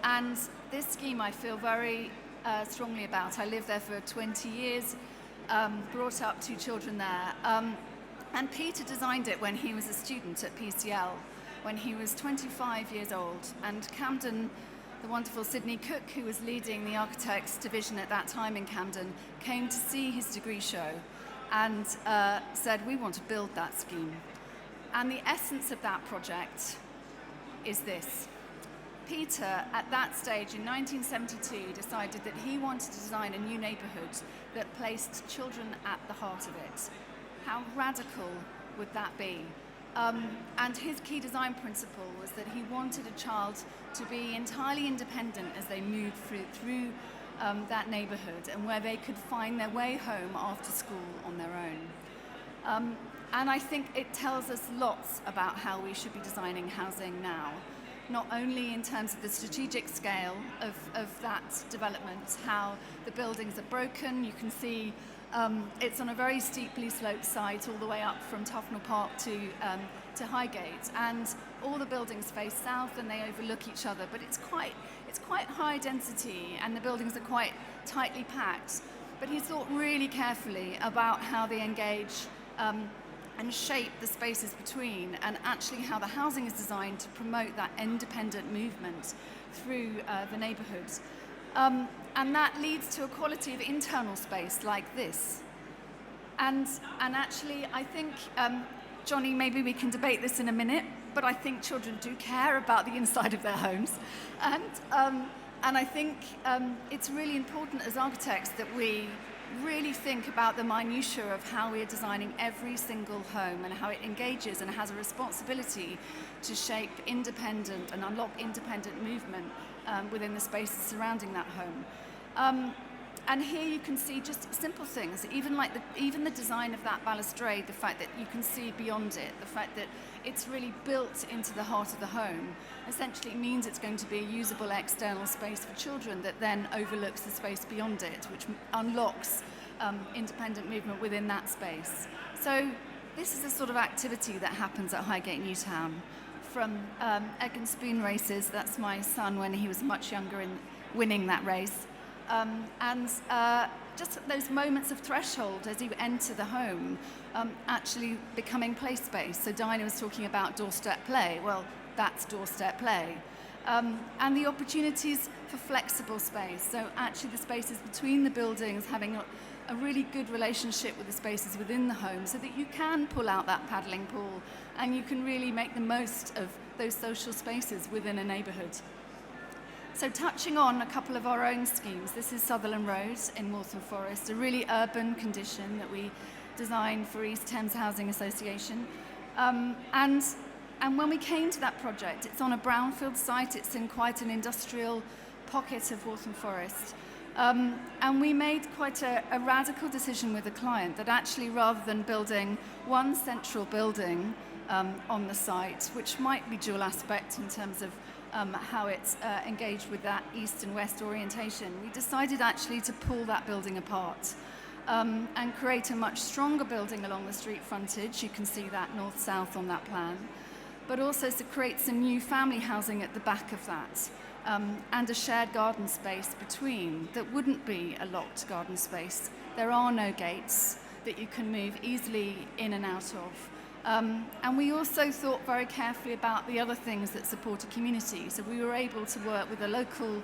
Speaker 5: And this scheme I feel very strongly about. I lived there for 20 years, brought up 2 children there. And Peter designed it when he was a student at PCL, when he was 25 years old. And Camden, the wonderful Sidney Cook, who was leading the architects division at that time in Camden, came to see his degree show and said, we want to build that scheme. And the essence of that project is this. Peter, at that stage in 1972, decided that he wanted to design a new neighbourhood that placed children at the heart of it. How radical would that be? And his key design principle was that he wanted a child to be entirely independent as they moved through that neighbourhood, and where they could find their way home after school on their own. And I think it tells us lots about how we should be designing housing now, not only in terms of the strategic scale of that development, how the buildings are broken. You can see it's on a very steeply sloped site all the way up from Tufnell Park to Highgate, and all the buildings face south and they overlook each other, but it's quite high density and the buildings are quite tightly packed. But he's thought really carefully about how they engage and shape the spaces between, and actually how the housing is designed to promote that independent movement through the neighbourhoods. And that leads to a quality of internal space like this. And actually, I think, Johnny, maybe we can debate this in a minute, but I think children do care about the inside of their homes. And I think it's really important as architects that we really think about the minutiae of how we are designing every single home and how it engages and has a responsibility to shape independent and unlock independent movement within the spaces surrounding that home. and here you can see just simple things, even the design of that balustrade, the fact that you can see beyond it, the fact that it's really built into the heart of the home, essentially means it's going to be a usable external space for children that then overlooks the space beyond it, which unlocks independent movement within that space. So this is the sort of activity that happens at Highgate Newtown. From egg and spoon races, that's my son when he was much younger in winning that race, and just those moments of threshold as you enter the home, actually becoming play space. So Dinah was talking about doorstep play. Well, that's doorstep play. And the opportunities for flexible space. So actually the spaces between the buildings having a really good relationship with the spaces within the home so that you can pull out that paddling pool and you can really make the most of those social spaces within a neighbourhood. So touching on a couple of our own schemes, this is Sutherland Road in Waltham Forest, a really urban condition that we designed for East Thames Housing Association. And when we came to that project, it's on a brownfield site, it's in quite an industrial pocket of Waltham Forest. And we made quite a radical decision with the client that actually rather than building one central building on the site, which might be dual aspect in terms of how it's engaged with that east and west orientation, we decided actually to pull that building apart and create a much stronger building along the street frontage. You can see that north-south on that plan, but also to create some new family housing at the back of that. And a shared garden space between that wouldn't be a locked garden space. There are no gates that you can move easily in and out of. And we also thought very carefully about the other things that support a community. So we were able to work with the local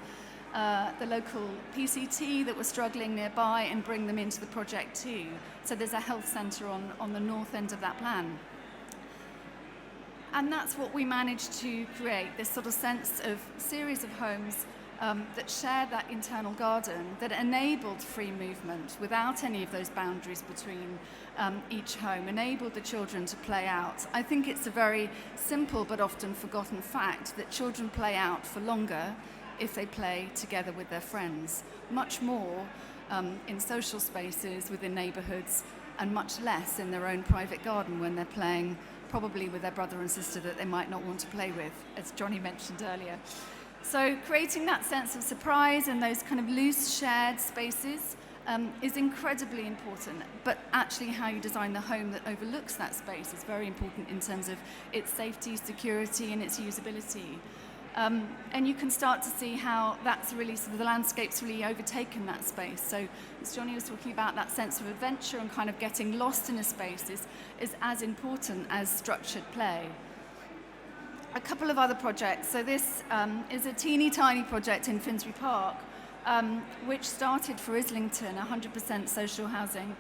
Speaker 5: PCT that were struggling nearby and bring them into the project too. So there's a health centre on the north end of that plan. And that's what we managed to create, this sort of sense of series of homes that shared that internal garden, that enabled free movement without any of those boundaries between each home, enabled the children to play out. I think it's a very simple but often forgotten fact that children play out for longer if they play together with their friends, much more in social spaces within neighbourhoods and much less in their own private garden when they're playing probably with their brother and sister that they might not want to play with, as Johnny mentioned earlier. So creating that sense of surprise and those kind of loose shared spaces is incredibly important, but actually how you design the home that overlooks that space is very important in terms of its safety, security, and its usability. And you can start to see how that's really, sort of the landscape's really overtaken that space. So as Johnny was talking about, that sense of adventure and kind of getting lost in a space is as important as structured play. A couple of other projects. So this is a teeny tiny project in Finsbury Park, which started for Islington, 100% social housing,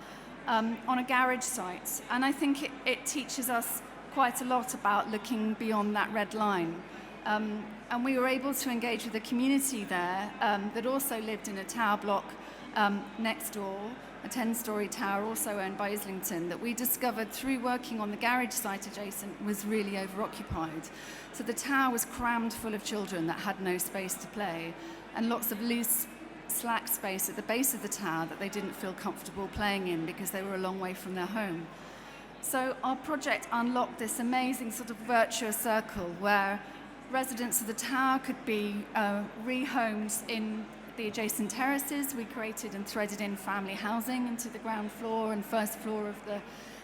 Speaker 5: on a garage site. And I think it teaches us quite a lot about looking beyond that red line. And we were able to engage with the community there that also lived in a tower block next door, a 10-storey tower also owned by Islington, that we discovered through working on the garage site adjacent was really overoccupied. So the tower was crammed full of children that had no space to play, and lots of loose, slack space at the base of the tower that they didn't feel comfortable playing in because they were a long way from their home. So our project unlocked this amazing sort of virtuous circle where residents of the tower could be rehomed in the adjacent terraces. We created and threaded in family housing into the ground floor and first floor of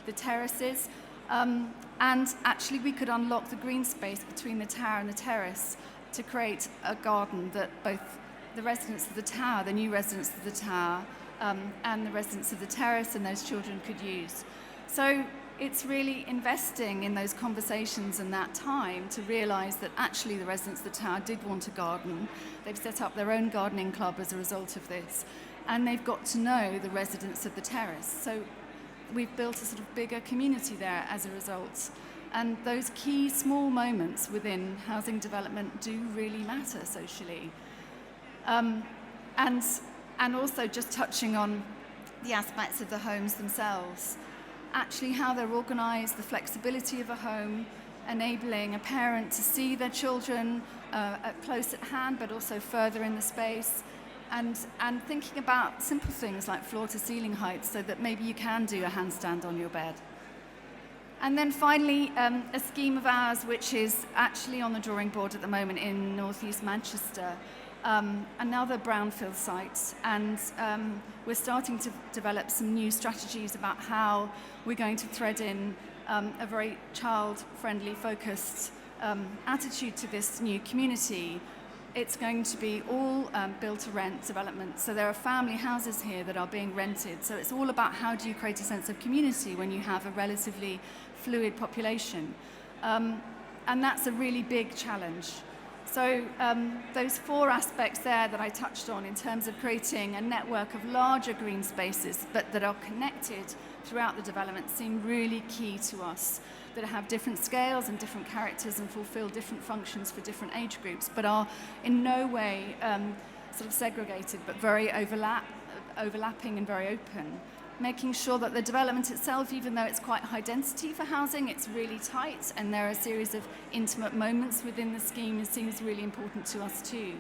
Speaker 5: the terraces. And actually we could unlock the green space between the tower and the terrace to create a garden that both the residents of the tower, the new residents of the tower, and the residents of the terrace and those children could use. So it's really investing in those conversations and that time to realise that actually the residents of the tower did want a garden. They've set up their own gardening club as a result of this, and they've got to know the residents of the terrace. So we've built a sort of bigger community there as a result. And those key small moments within housing development do really matter socially. And also just touching on the aspects of the homes themselves. Actually how they're organised, the flexibility of a home, enabling a parent to see their children close at hand but also further in the space, and thinking about simple things like floor to ceiling height so that maybe you can do a handstand on your bed. And then finally, a scheme of ours which is actually on the drawing board at the moment in northeast Manchester, another brownfield site, and we're starting to develop some new strategies about how we're going to thread in a very child-friendly, focused attitude to this new community. It's going to be all build-to-rent development. So there are family houses here that are being rented. So it's all about how do you create a sense of community when you have a relatively fluid population. And that's a really big challenge. So those 4 aspects there that I touched on in terms of creating a network of larger green spaces but that are connected throughout the development seem really key to us, that have different scales and different characters and fulfill different functions for different age groups, but are in no way sort of segregated, but very overlapping and very open. Making sure that the development itself, even though it's quite high density for housing, it's really tight, and there are a series of intimate moments within the scheme. It seems really important to us too.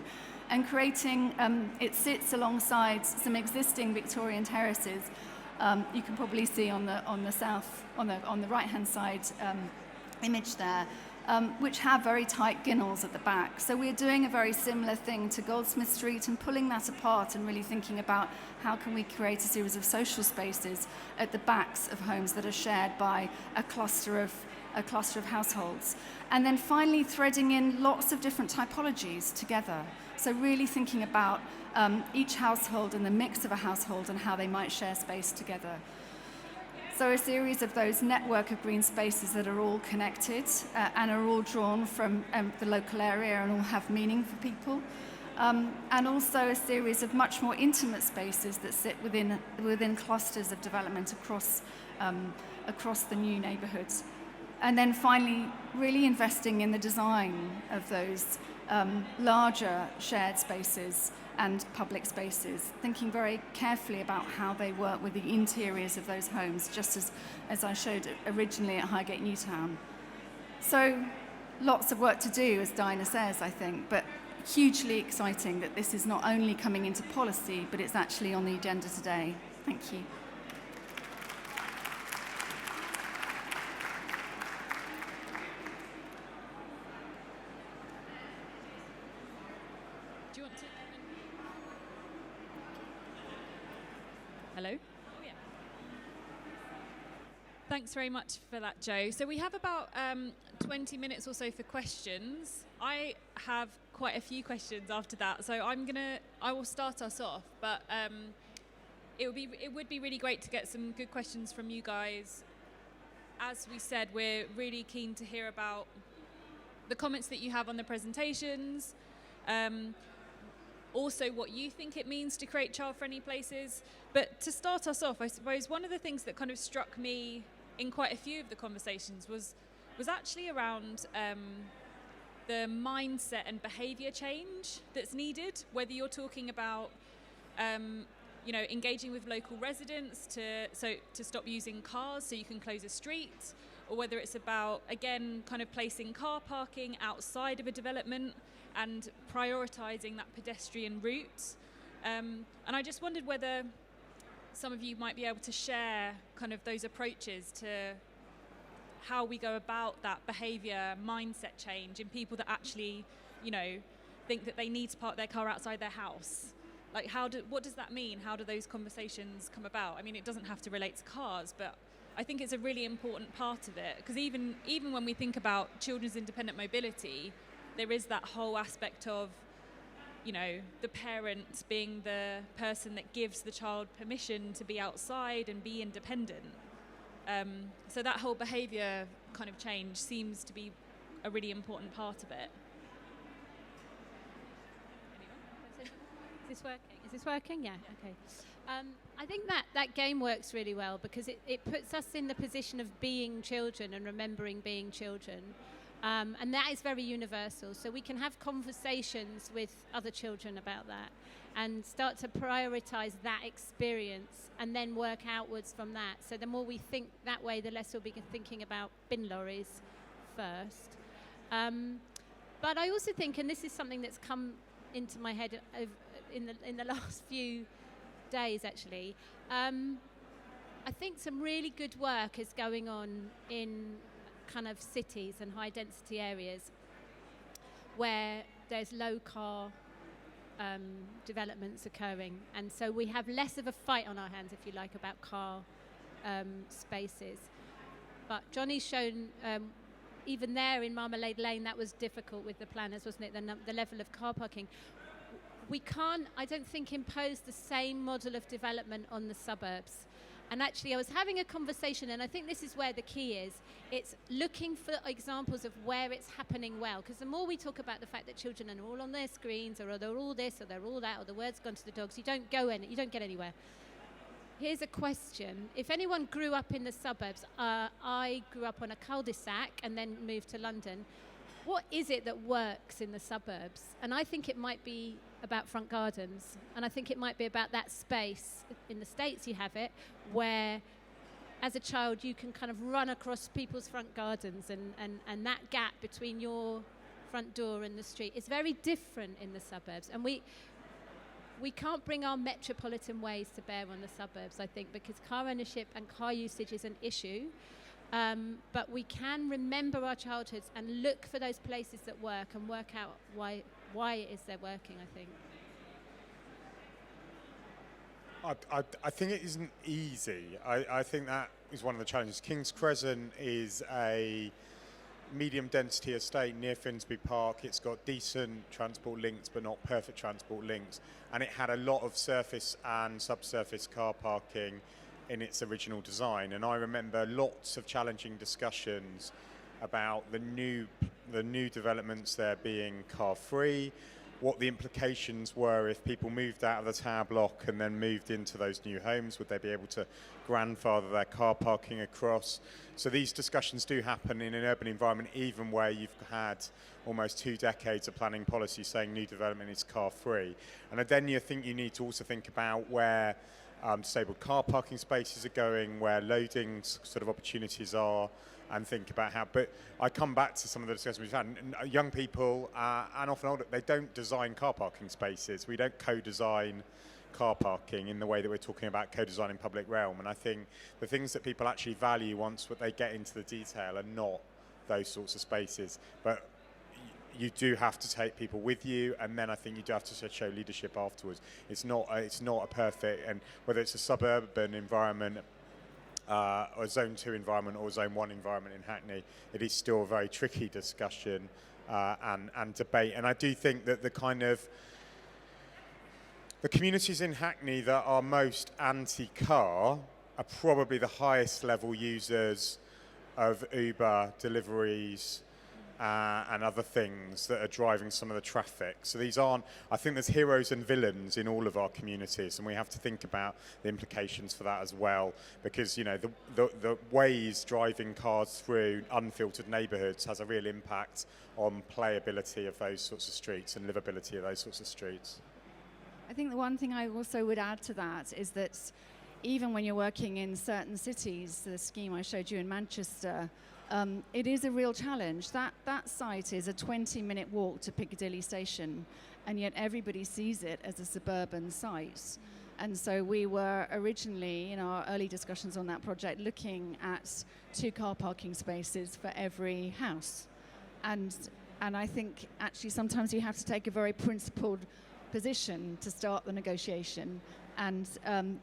Speaker 5: And creating, it sits alongside some existing Victorian terraces. You can probably see on the right-hand side image there, which have very tight ginnels at the back. So we're doing a very similar thing to Goldsmith Street and pulling that apart and really thinking about how can we create a series of social spaces at the backs of homes that are shared by a cluster of households. And then finally threading in lots of different typologies together. So really thinking about each household and the mix of a household and how they might share space together. So a series of those network of green spaces that are all connected and are all drawn from the local area and all have meaning for people. And also a series of much more intimate spaces that sit within clusters of development across the new neighbourhoods. And then finally, really investing in the design of those larger shared spaces and public spaces, thinking very carefully about how they work with the interiors of those homes, just as I showed originally at Highgate Newtown. So lots of work to do, as Dinah says, I think, but hugely exciting that this is not only coming into policy, but it's actually on the agenda today. Thank you.
Speaker 1: Do you want to? Hello? Oh, yeah. Thanks very much for that, Joe. So we have about 20 minutes or so for questions. I have quite a few questions after that, so I will start us off, but it would be really great to get some good questions from you guys. As we said, we're really keen to hear about the comments that you have on the presentations, also what you think it means to create child-friendly places. But to start us off, I suppose one of the things that kind of struck me in quite a few of the conversations was actually around the mindset and behaviour change that's needed, whether you're talking about engaging with local residents to stop using cars so you can close a street, or whether it's about, again, kind of placing car parking outside of a development and prioritising that pedestrian route. And I just wondered whether some of you might be able to share kind of those approaches to how we go about that behaviour mindset change in people that actually, think that they need to park their car outside their house. Like, what does that mean? How do those conversations come about? I mean, it doesn't have to relate to cars, but I think it's a really important part of it, because even when we think about children's independent mobility, there is that whole aspect of, the parent being the person that gives the child permission to be outside and be independent. So that whole behaviour kind of change seems to be a really important part of it.
Speaker 3: Is this working? Yeah, okay. I think that game works really well because it puts us in the position of being children and remembering being children. And that is very universal. So we can have conversations with other children about that and start to prioritise that experience and then work outwards from that. So the more we think that way, the less we'll be thinking about bin lorries first. But I also think, and this is something that's come into my head in the last few days, actually. I think some really good work is going on in kind of cities and high density areas where there's low car developments occurring, and so we have less of a fight on our hands, if you like, about car spaces. But Johnny's shown even there in Marmalade Lane that was difficult with the planners, wasn't it, the level of car parking. We can't, I don't think, impose the same model of development on the suburbs. And actually, I was having a conversation, and I think this is where the key is. It's looking for examples of where it's happening well. Because the more we talk about the fact that children are all on their screens, or they're all this, or they're all that, or the word's gone to the dogs, you don't get anywhere. Here's a question. If anyone grew up in the suburbs, I grew up on a cul-de-sac and then moved to London. What is it that works in the suburbs? And I think it might be about front gardens. And I think it might be about that space. In the States, you have it, where as a child, you can kind of run across people's front gardens, and that gap between your front door and the street is very different in the suburbs. And we can't bring our metropolitan ways to bear on the suburbs, I think, because car ownership and car usage is an issue. But we can remember our childhoods and look for those places that work and work out why it is they're working, I think.
Speaker 2: I think it isn't easy. I think that is one of the challenges. King's Crescent is a medium density estate near Finsbury Park. It's got decent transport links but not perfect transport links, and it had a lot of surface and subsurface car parking in its original design. And I remember lots of challenging discussions about the new developments there being car free, what the implications were if people moved out of the tower block and then moved into those new homes. Would they be able to grandfather their car parking across? So these discussions do happen in an urban environment, even where you've had almost 2 decades of planning policy saying new development is car free. And then you need to also think about where disabled car parking spaces are going, where loading sort of opportunities are, and think about how. But I come back to some of the discussions we've had. Young people and often older, they don't design car parking spaces. We don't co-design car parking in the way that we're talking about co-designing public realm. And I think the things that people actually value once they get into the detail are not those sorts of spaces. But you do have to take people with you, and then I think you do have to show leadership afterwards. It's not a perfect, and whether it's a suburban environment, or a Zone 2 environment or Zone 1 environment in Hackney, it is still a very tricky discussion and debate. And I do think that the communities in Hackney that are most anti-car are probably the highest level users of Uber, deliveries, and other things that are driving some of the traffic. So I think there's heroes and villains in all of our communities, and we have to think about the implications for that as well, because the ways driving cars through unfiltered neighbourhoods has a real impact on playability of those sorts of streets and livability of those sorts of streets.
Speaker 5: I think the one thing I also would add to that is that even when you're working in certain cities, the scheme I showed you in Manchester, it is a real challenge. That site is a 20-minute walk to Piccadilly Station, and yet everybody sees it as a suburban site. And so we were originally, in our early discussions on that project, looking at 2 car parking spaces for every house. And I think actually sometimes you have to take a very principled position to start the negotiation. And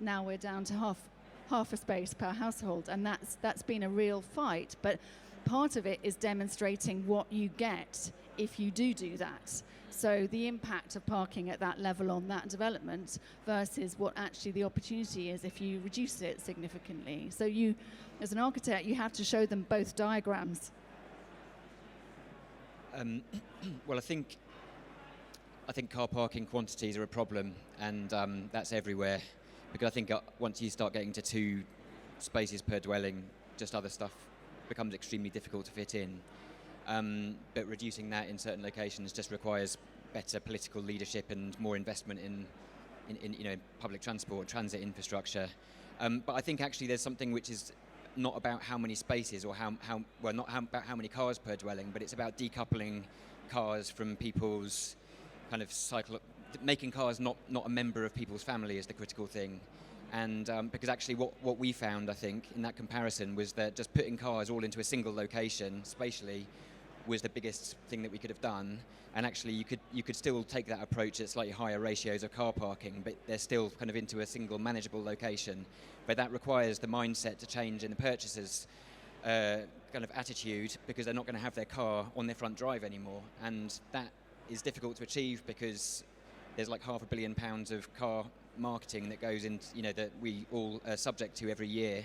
Speaker 5: now we're down to half a space per household, and that's been a real fight. But part of it is demonstrating what you get if you do that. So the impact of parking at that level on that development versus what actually the opportunity is if you reduce it significantly. So you, as an architect, you have to show them both diagrams.
Speaker 4: Well, I think car parking quantities are a problem, and that's everywhere. Because I think once you start getting to 2 spaces per dwelling, just other stuff becomes extremely difficult to fit in. But reducing that in certain locations just requires better political leadership and more investment in public transport and transit infrastructure. But I think actually there's something which is not about how many spaces or about how many cars per dwelling, but it's about decoupling cars from people's kind of making cars not a member of people's family is the critical thing. And because actually what we found, I think, in that comparison was that just putting cars all into a single location spatially was the biggest thing that we could have done. And actually you could still take that approach at slightly higher ratios of car parking, but they're still kind of into a single manageable location. But that requires the mindset to change in the purchasers' kind of attitude, because they're not going to have their car on their front drive anymore. And that is difficult to achieve because there's like £500 million of car marketing that goes into, that we all are subject to every year,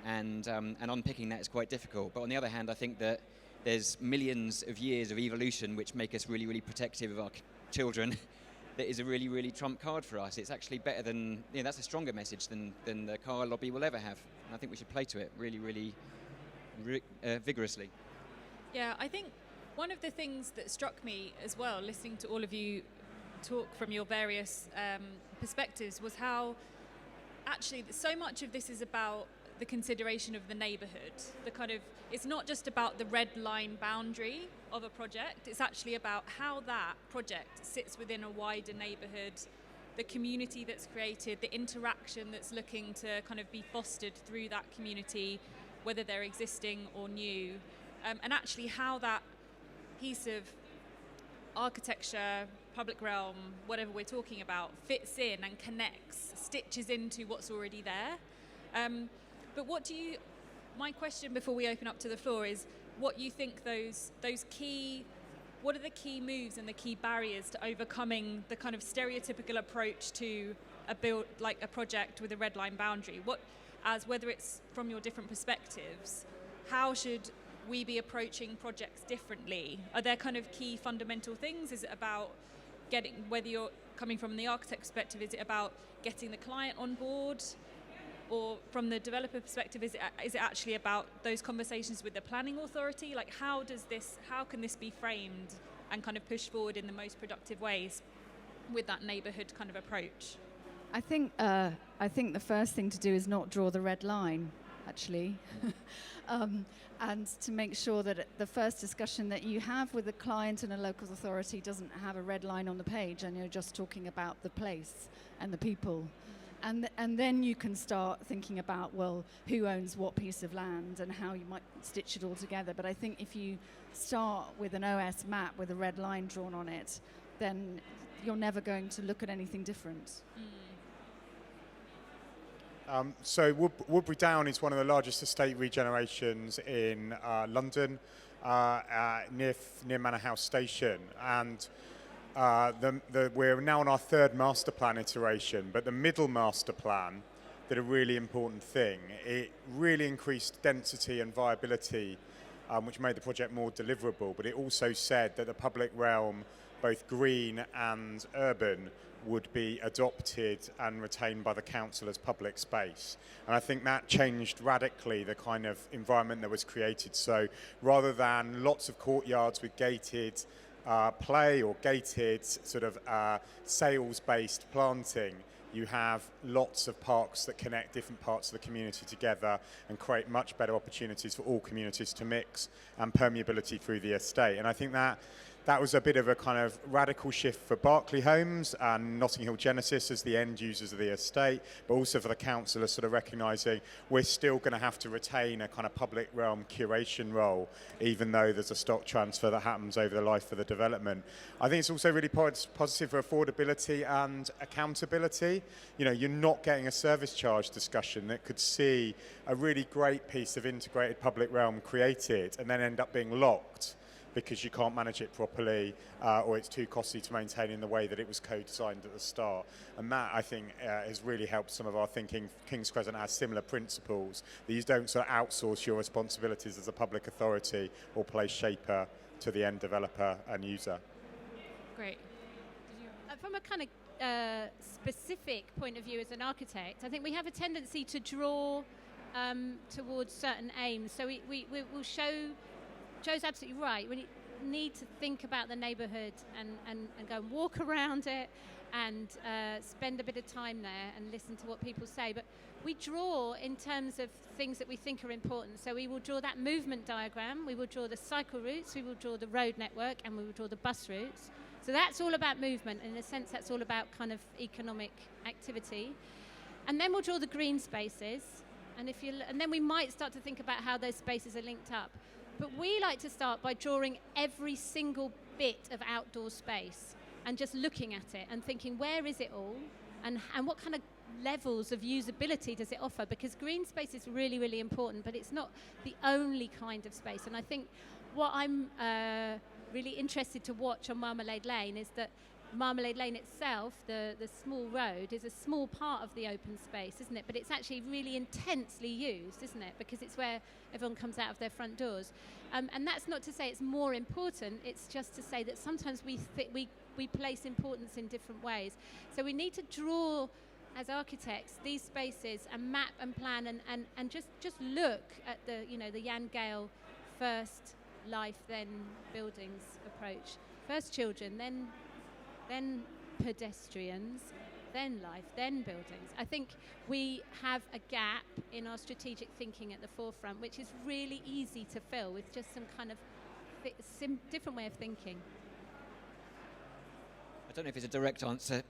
Speaker 4: and unpicking that is quite difficult. But on the other hand, I think that there's millions of years of evolution which make us really, really protective of our children. That is a really, really trump card for us. It's actually better than, that's a stronger message than the car lobby will ever have. And I think we should play to it really, really vigorously.
Speaker 1: Yeah, I think one of the things that struck me as well, listening to all of you talk from your various perspectives, was how actually so much of this is about the consideration of the neighbourhood. It's not just about the red line boundary of a project, it's actually about how that project sits within a wider neighbourhood, the community that's created, the interaction that's looking to kind of be fostered through that community, whether they're existing or new, and actually how that piece of architecture, public realm, whatever we're talking about, fits in and connects, stitches into what's already there. But my question before we open up to the floor is what you think what are the key moves and the key barriers to overcoming the kind of stereotypical approach to a project with a red line boundary? Whether it's from your different perspectives, how should we be approaching projects differently? Are there kind of key fundamental things? Is it about whether you're coming from the architect perspective, is it about getting the client on board? Or from the developer perspective, is it actually about those conversations with the planning authority? Like how can this be framed and kind of pushed forward in the most productive ways with that neighbourhood kind of approach?
Speaker 5: I think the first thing to do is not draw the red line, actually, and to make sure that the first discussion that you have with a client and a local authority doesn't have a red line on the page, and you're just talking about the place and the people. And then you can start thinking about, well, who owns what piece of land and how you might stitch it all together. But I think if you start with an OS map with a red line drawn on it, then you're never going to look at anything different.
Speaker 2: So Woodbury Down is one of the largest estate regenerations in London, near Manor House Station, and we're now on our third master plan iteration, but the middle master plan did a really important thing. It really increased density and viability, which made the project more deliverable, but it also said that the public realm, both green and urban, would be adopted and retained by the council as public space. And I think that changed radically the kind of environment that was created. So rather than lots of courtyards with gated play or gated sort of sales-based planting, you have lots of parks that connect different parts of the community together and create much better opportunities for all communities to mix and permeability through the estate. And I think that was a bit of a kind of radical shift for Berkeley Homes and Notting Hill Genesis as the end users of the estate, but also for the council as sort of recognising we're still going to have to retain a kind of public realm curation role, even though there's a stock transfer that happens over the life of the development. I think it's also really positive for affordability and accountability. You're not getting a service charge discussion that could see a really great piece of integrated public realm created and then end up being locked because you can't manage it properly or it's too costly to maintain in the way that it was co-designed at the start. And that, I think, has really helped some of our thinking. King's Crescent has similar principles. These don't sort of outsource your responsibilities as a public authority or play shaper to the end developer and user.
Speaker 1: Great.
Speaker 3: From a kind of specific point of view as an architect, I think we have a tendency to draw towards certain aims. So we will show... Joe's absolutely right. We need to think about the neighbourhood and go and walk around it and spend a bit of time there and listen to what people say. But we draw in terms of things that we think are important. So we will draw that movement diagram, we will draw the cycle routes, we will draw the road network, and we will draw the bus routes. So that's all about movement. In a sense, that's all about kind of economic activity. And then we'll draw the green spaces. And then we might start to think about how those spaces are linked up. But we like to start by drawing every single bit of outdoor space and just looking at it and thinking, where is it all? And what kind of levels of usability does it offer? Because green space is really, really important, but it's not the only kind of space. And I think what I'm really interested to watch on Marmalade Lane is that Marmalade Lane itself, the small road, is a small part of the open space, isn't it? But it's actually really intensely used, isn't it? Because it's where everyone comes out of their front doors. And that's not to say it's more important, it's just to say that sometimes we place importance in different ways. So we need to draw, as architects, these spaces and map and plan and just look at the Jan Gehl first life, then buildings approach. First children, then pedestrians, then life, then buildings. I think we have a gap in our strategic thinking at the forefront, which is really easy to fill with just some kind of different way of thinking.
Speaker 4: I don't know if it's a direct answer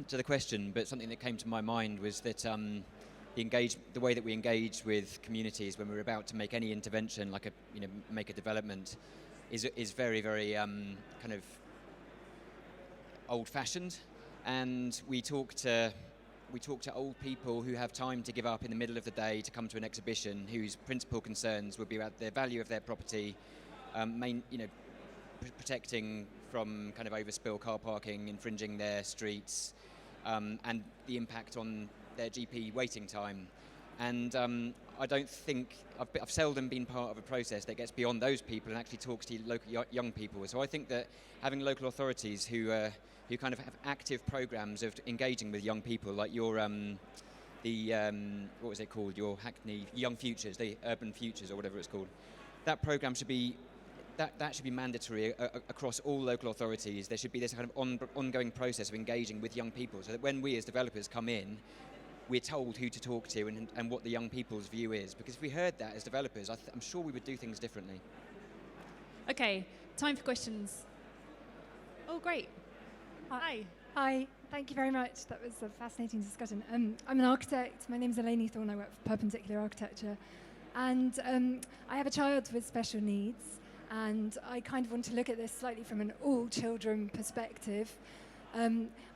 Speaker 4: to the question, but something that came to my mind was that the way that we engage with communities when we're about to make any intervention, like make a development, is very, very kind of old-fashioned, and we talk to old people who have time to give up in the middle of the day to come to an exhibition, whose principal concerns would be about the value of their property, protecting from kind of overspill car parking, infringing their streets, and the impact on their GP waiting time. And I don't think I've seldom been part of a process that gets beyond those people and actually talks to local young people. So I think that having local authorities who kind of have active programs of engaging with young people, like your what was it called? Your Hackney Young Futures, the Urban Futures, or whatever it's called. That program should be that should be mandatory across all local authorities. There should be this kind of ongoing process of engaging with young people, so that when we as developers come in, we're told who to talk to and what the young people's view is. Because if we heard that as developers, I'm sure we would do things differently.
Speaker 1: Okay, time for questions. Oh, great. Hi.
Speaker 6: Hi, thank you very much. That was a fascinating discussion. I'm an architect. My name's Elaine Thorne. I work for Perpendicular Architecture. And I have a child with special needs. And I kind of want to look at this slightly from an all-children perspective.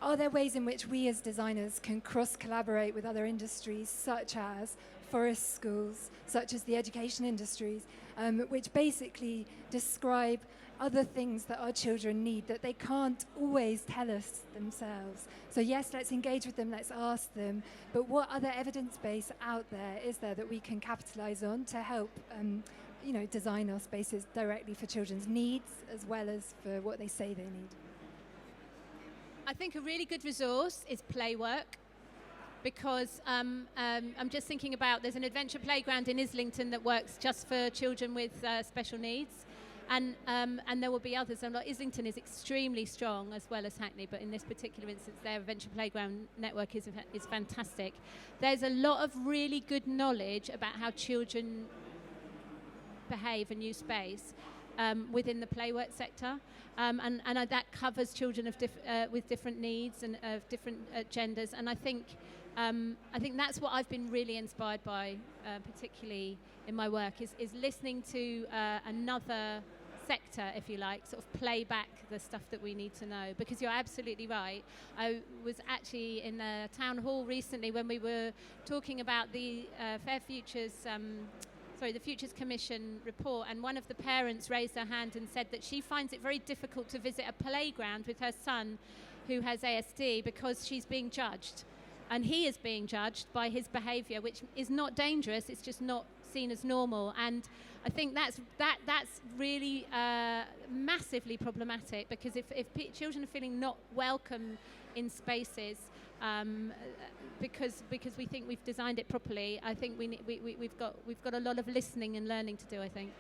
Speaker 6: Are there ways in which we as designers can cross-collaborate with other industries, such as forest schools, such as the education industries, which basically describe other things that our children need that they can't always tell us themselves? So yes, let's engage with them, let's ask them, but what other evidence base out there is there that we can capitalize on to help design our spaces directly for children's needs as well as for what they say they need?
Speaker 3: I think a really good resource is Playwork, because I'm just thinking about, there's an adventure playground in Islington that works just for children with special needs, and there will be others. And Islington is extremely strong, as well as Hackney, but in this particular instance, their adventure playground network is fantastic. There's a lot of really good knowledge about how children behave and use space within the Playwork sector, and that covers children of with different needs and of different genders. And I think that's what I've been really inspired by, particularly in my work, is listening to another sector, if you like, sort of play back the stuff that we need to know. Because you're absolutely right. I was actually in the town hall recently when we were talking about the the Futures Commission report, and one of the parents raised her hand and said that she finds it very difficult to visit a playground with her son who has ASD because she's being judged. And he is being judged by his behaviour, which is not dangerous, it's just not seen as normal. And I think that's really massively problematic, because if children are feeling not welcome in spaces because we think we've designed it properly, I think we've got a lot of listening and learning to do, I think.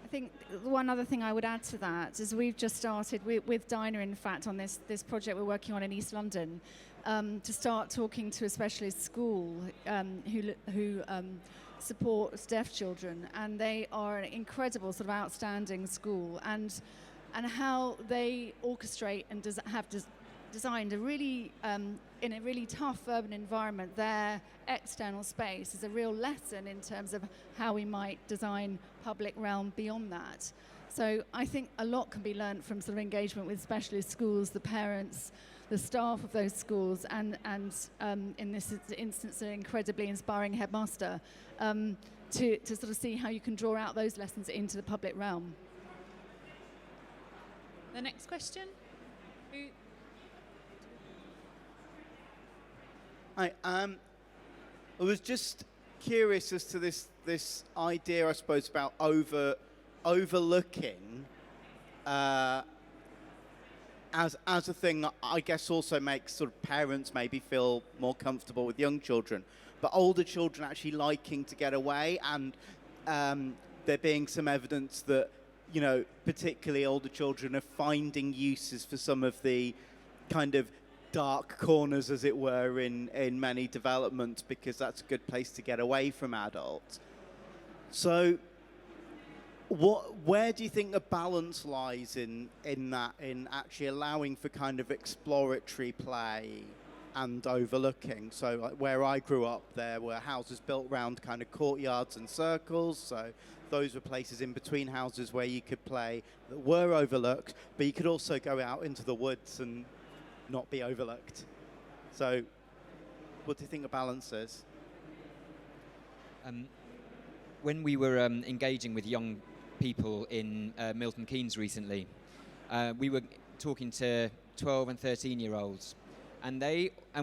Speaker 7: I think one other thing I would add to that is we've just started with Dinah, in fact, on this project we're working on in East London, to start talking to a specialist school who supports deaf children, and they are an incredible sort of outstanding school. And and how they orchestrate and designed a really, in a really tough urban environment, their external space is a real lesson in terms of how we might design public realm beyond that. So I think a lot can be learned from sort of engagement with specialist schools, the parents, the staff of those schools, and in this instance, an incredibly inspiring headmaster, to sort of see how you can draw out those lessons into the public realm.
Speaker 3: The next question.
Speaker 8: Hi, I was just curious as to this idea, I suppose, about overlooking as a thing that I guess also makes sort of parents maybe feel more comfortable with young children, but older children actually liking to get away, and there being some evidence that, you know, particularly older children are finding uses for some of the kind of dark corners, as it were, in many developments, because that's a good place to get away from adults. So where do you think the balance lies in that, in actually allowing for kind of exploratory play and overlooking? So like where I grew up, there were houses built around kind of courtyards and circles, so those were places in between houses where you could play that were overlooked, but you could also go out into the woods and not be overlooked. So what do you think the balance is?
Speaker 4: When we were engaging with young people in Milton Keynes recently, we were talking to 12 and 13-year-olds, and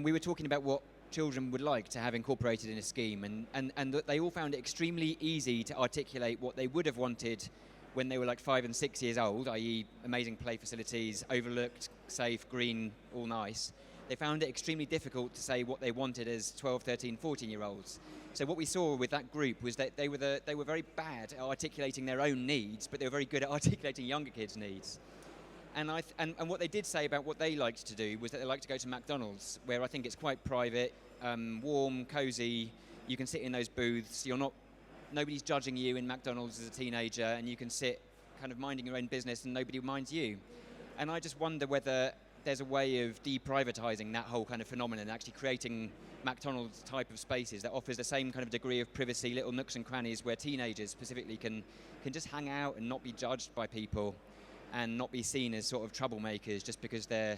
Speaker 4: we were talking about what children would like to have incorporated in a scheme, and that they all found it extremely easy to articulate what they would have wanted when they were like 5 and 6 years old, i.e. amazing play facilities, overlooked, safe, green, all nice. They found it extremely difficult to say what they wanted as 12, 13, 14-year-olds. So what we saw with that group was that they were very bad at articulating their own needs, but they were very good at articulating younger kids' needs. And what they did say about what they liked to do was that they liked to go to McDonald's, where I think it's quite private, warm, cosy. You can sit in those booths. Nobody's judging you in McDonald's as a teenager, and you can sit kind of minding your own business and nobody minds you. And I just wonder whether there's a way of deprivatising that whole kind of phenomenon, actually creating McDonald's type of spaces that offers the same kind of degree of privacy, little nooks and crannies where teenagers specifically can just hang out and not be judged by people and not be seen as sort of troublemakers just because they're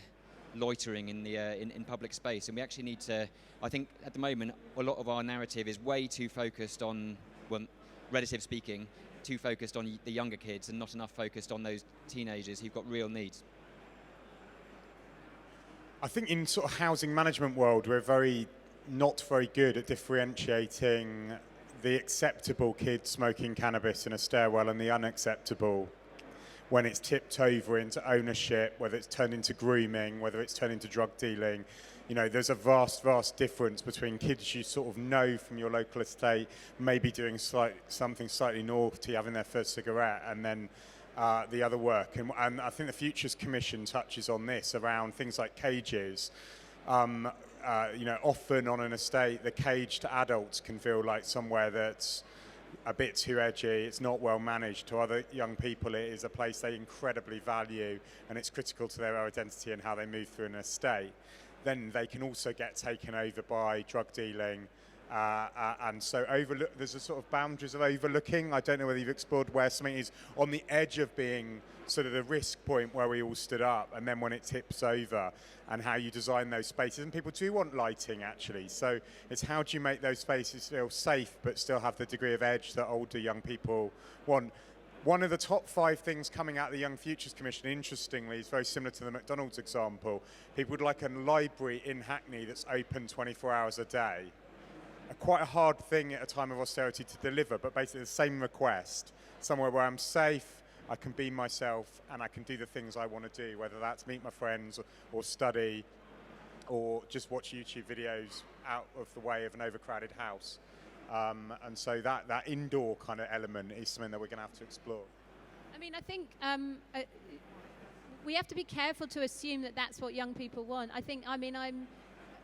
Speaker 4: loitering in public space. And we actually need to, I think at the moment, a lot of our narrative is way too focused on, well, relative speaking, too focused on the younger kids and not enough focused on those teenagers who've got real needs.
Speaker 2: I think in sort of housing management world, we're not very good at differentiating the acceptable kid smoking cannabis in a stairwell and the unacceptable when it's tipped over into ownership, whether it's turned into grooming, whether it's turned into drug dealing. You know, there's a vast, vast difference between kids you sort of know from your local estate, maybe doing something slightly naughty, having their first cigarette, and then the other work. And I think the Futures Commission touches on this around things like cages. Often on an estate, the cage to adults can feel like somewhere that's a bit too edgy, it's not well managed. To other young people, it is a place they incredibly value, and it's critical to their identity and how they move through an estate. Then they can also get taken over by drug dealing, and so there's a sort of boundaries of overlooking. I don't know whether you've explored where something is on the edge of being sort of the risk point where we all stood up, and then when it tips over, and how you design those spaces. And people do want lighting, actually. So it's how do you make those spaces feel safe but still have the degree of edge that older young people want. One of the top 5 things coming out of the Young Futures Commission, interestingly, is very similar to the McDonald's example. People would like a library in Hackney that's open 24 hours a day. Quite a hard thing at a time of austerity to deliver, but basically the same request. Somewhere where I'm safe, I can be myself, and I can do the things I want to do, whether that's meet my friends or study or just watch YouTube videos out of the way of an overcrowded house. And so that indoor kind of element is something that we're going to have to explore.
Speaker 3: I mean, I think we have to be careful to assume that that's what young people want. I'm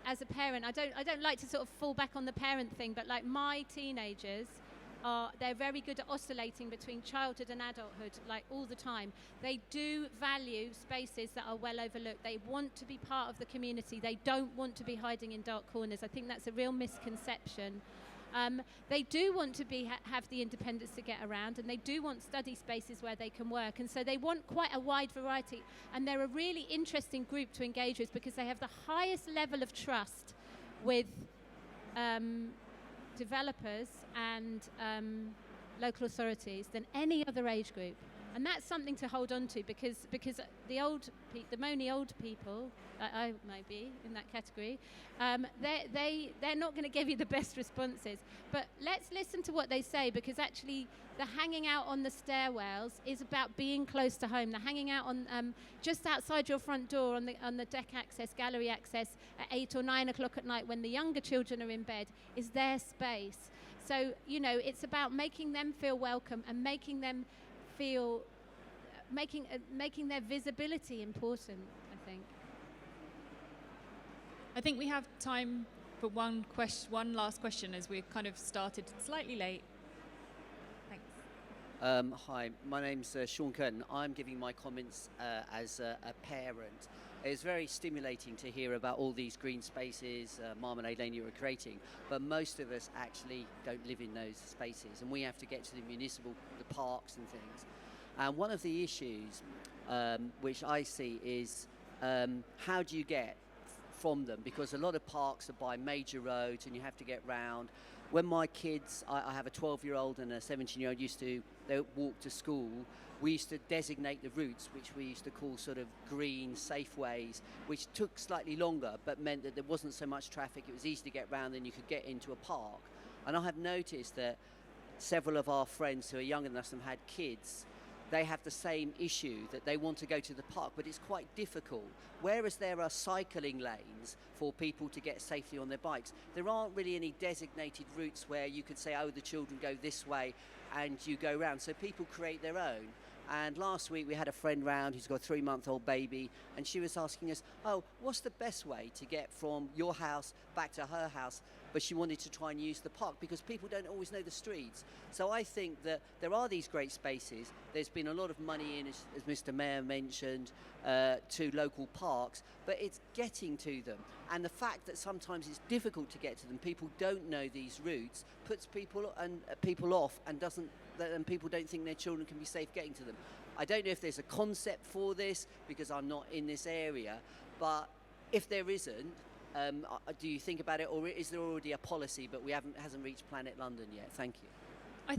Speaker 3: as a parent, I don't like to sort of fall back on the parent thing, but like my teenagers they're very good at oscillating between childhood and adulthood, like all the time. They do value spaces that are well overlooked. They want to be part of the community. They don't want to be hiding in dark corners. I think that's a real misconception. They do want to have the independence to get around, and they do want study spaces where they can work, and so they want quite a wide variety, and they're a really interesting group to engage with because they have the highest level of trust with developers and local authorities than any other age group. And that's something to hold on to because the moany old people, I might be in that category, they're not going to give you the best responses. But let's listen to what they say, because actually the hanging out on the stairwells is about being close to home. The hanging out on just outside your front door on the deck access, gallery access at 8 or 9 o'clock at night when the younger children are in bed is their space. So, it's about making them feel welcome and making them feel, making their visibility important, I think.
Speaker 1: I think we have time for one last question, as we've kind of started slightly late. Thanks.
Speaker 9: Hi, my name's Sean Curtin. I'm giving my comments as a parent. It's very stimulating to hear about all these green spaces Marmalade Lane you were creating, but most of us actually don't live in those spaces, and we have to get to the parks and things. And one of the issues which I see is how do you get from them, because a lot of parks are by major roads and you have to get round. When my kids, I have a 12-year-old and a 17-year-old, they walk to school, we used to designate the routes, which we used to call sort of green safe ways, which took slightly longer but meant that there wasn't so much traffic, it was easy to get round and you could get into a park. And I have noticed that several of our friends who are younger than us and had kids, they have the same issue, that they want to go to the park, but it's quite difficult. Whereas there are cycling lanes for people to get safely on their bikes, there aren't really any designated routes where you could say, oh, the children go this way and you go round. So people create their own. And last week we had a friend round who's got a 3-month-old baby, and she was asking us, oh, what's the best way to get from your house back to her house? But she wanted to try and use the park because people don't always know the streets. So I think that there are these great spaces. There's been a lot of money in, as Mr. Mayor mentioned, to local parks, but it's getting to them. And the fact that sometimes it's difficult to get to them, people don't know these routes, puts people off and people don't think their children can be safe getting to them. I don't know if there's a concept for this because I'm not in this area, but if there isn't, do you think about it, or is there already a policy but hasn't reached Planet London yet? Thank you.
Speaker 1: I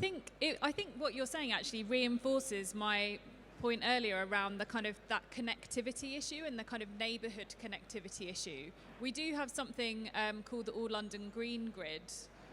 Speaker 1: think what you're saying actually reinforces my point earlier around the kind of that connectivity issue and the kind of neighbourhood connectivity issue. We do have something called the All London Green Grid,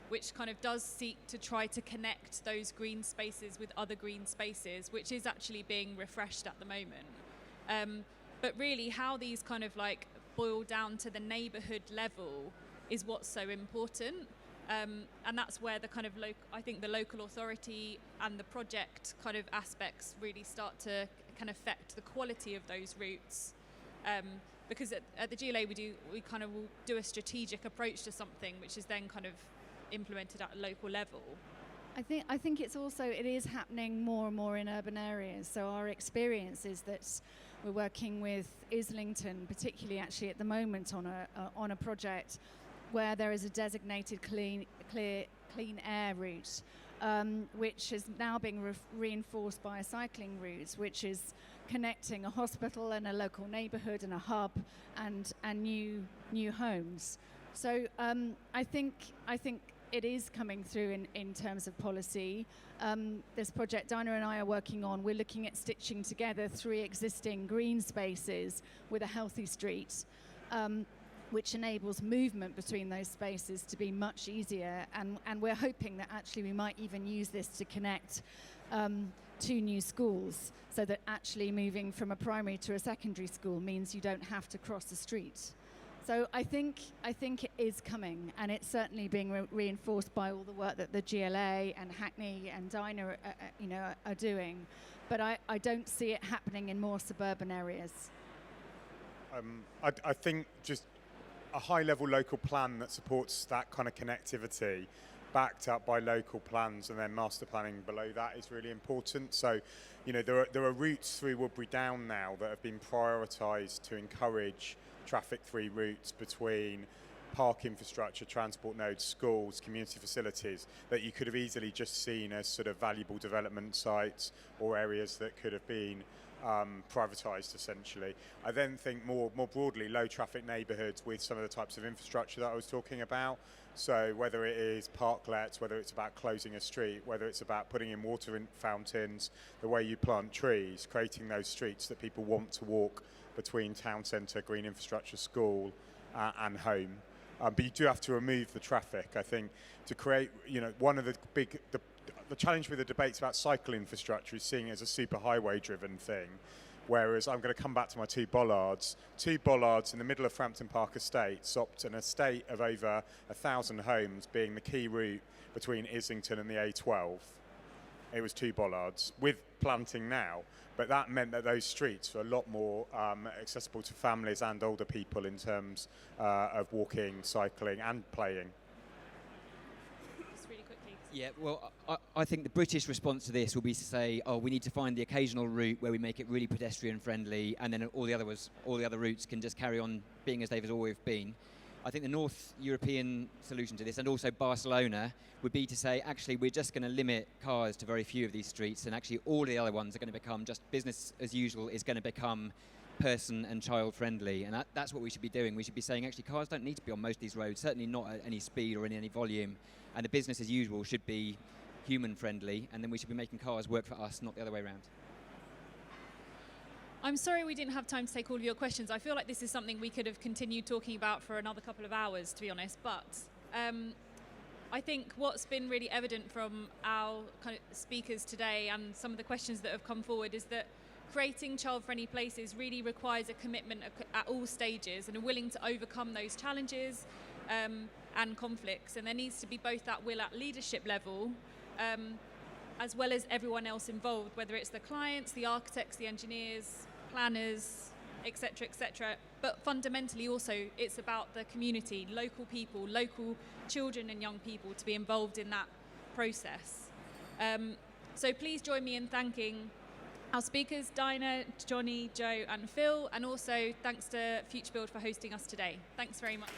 Speaker 1: which kind of does seek to try to connect those green spaces with other green spaces, which is actually being refreshed at the moment. But really how these kind of like boil down to the neighbourhood level is what's so important. And that's where the kind of I think the local authority and the project kind of aspects really start to kind of affect the quality of those routes. Because at the GLA we kind of will do a strategic approach to something, which is then kind of implemented at a local level.
Speaker 7: I think it is happening more and more in urban areas. So our experience is that we're working with Islington, particularly actually at the moment on a project where there is a designated clean air route, which is now being reinforced by a cycling route, which is connecting a hospital and a local neighbourhood and a hub and new homes. So I think it is coming through in terms of policy. This project Dinah and I are working on, we're looking at stitching together 3 existing green spaces with a healthy street, which enables movement between those spaces to be much easier. And we're hoping that actually we might even use this to connect 2 new schools, so that actually moving from a primary to a secondary school means you don't have to cross the street. So I think it is coming, and it's certainly being reinforced by all the work that the GLA and Hackney and Dinah are doing. But I don't see it happening in more suburban areas.
Speaker 2: I think just a high-level local plan that supports that kind of connectivity backed up by local plans, and then master planning below that is really important. So, you know, there are routes through Woodbury Down now that have been prioritised to encourage traffic-free routes between park infrastructure, transport nodes, schools, community facilities that you could have easily just seen as sort of valuable development sites or areas that could have been privatised essentially. I then think more broadly low traffic neighbourhoods with some of the types of infrastructure that I was talking about. So whether it is parklets, whether it's about closing a street, whether it's about putting in water in fountains, the way you plant trees, creating those streets that people want to walk between town centre, green infrastructure, school and home. But you do have to remove the traffic, I think, to create, you know, one of the big, the challenge with the debates about cycle infrastructure is seeing it as a superhighway driven thing. Whereas I'm going to come back to my two bollards in the middle of Frampton Park Estate, stopped an estate of over 1,000 homes being the key route between Islington and the A12. It was two bollards with planting now, but that meant that those streets were a lot more accessible to families and older people in terms of walking, cycling and playing.
Speaker 4: Yeah, well, I think the British response to this will be to say, oh, we need to find the occasional route where we make it really pedestrian friendly, and then all the other routes can just carry on being as they've always been. I think the North European solution to this, and also Barcelona, would be to say, actually, we're just going to limit cars to very few of these streets, and actually all the other ones are going to become just business as usual, is going to become person and child friendly, and that's what we should be doing. We should be saying, actually, cars don't need to be on most of these roads, certainly not at any speed or in any volume, and the business as usual should be human friendly, and then we should be making cars work for us, not the other way around.
Speaker 1: I'm sorry we didn't have time to take all of your questions. I feel like this is something we could have continued talking about for another couple of hours, to be honest, but I think what's been really evident from our kind of speakers today and some of the questions that have come forward is that creating child-friendly places really requires a commitment at all stages and a willing to overcome those challenges and conflicts. And there needs to be both that will at leadership level as well as everyone else involved, whether it's the clients, the architects, the engineers, planners, etc., etc. But fundamentally also it's about the community, local people, local children and young people to be involved in that process. So please join me in thanking our speakers, Dinah, Johnny, Joe and Phil, and also thanks to FutureBuild for hosting us today. Thanks very much.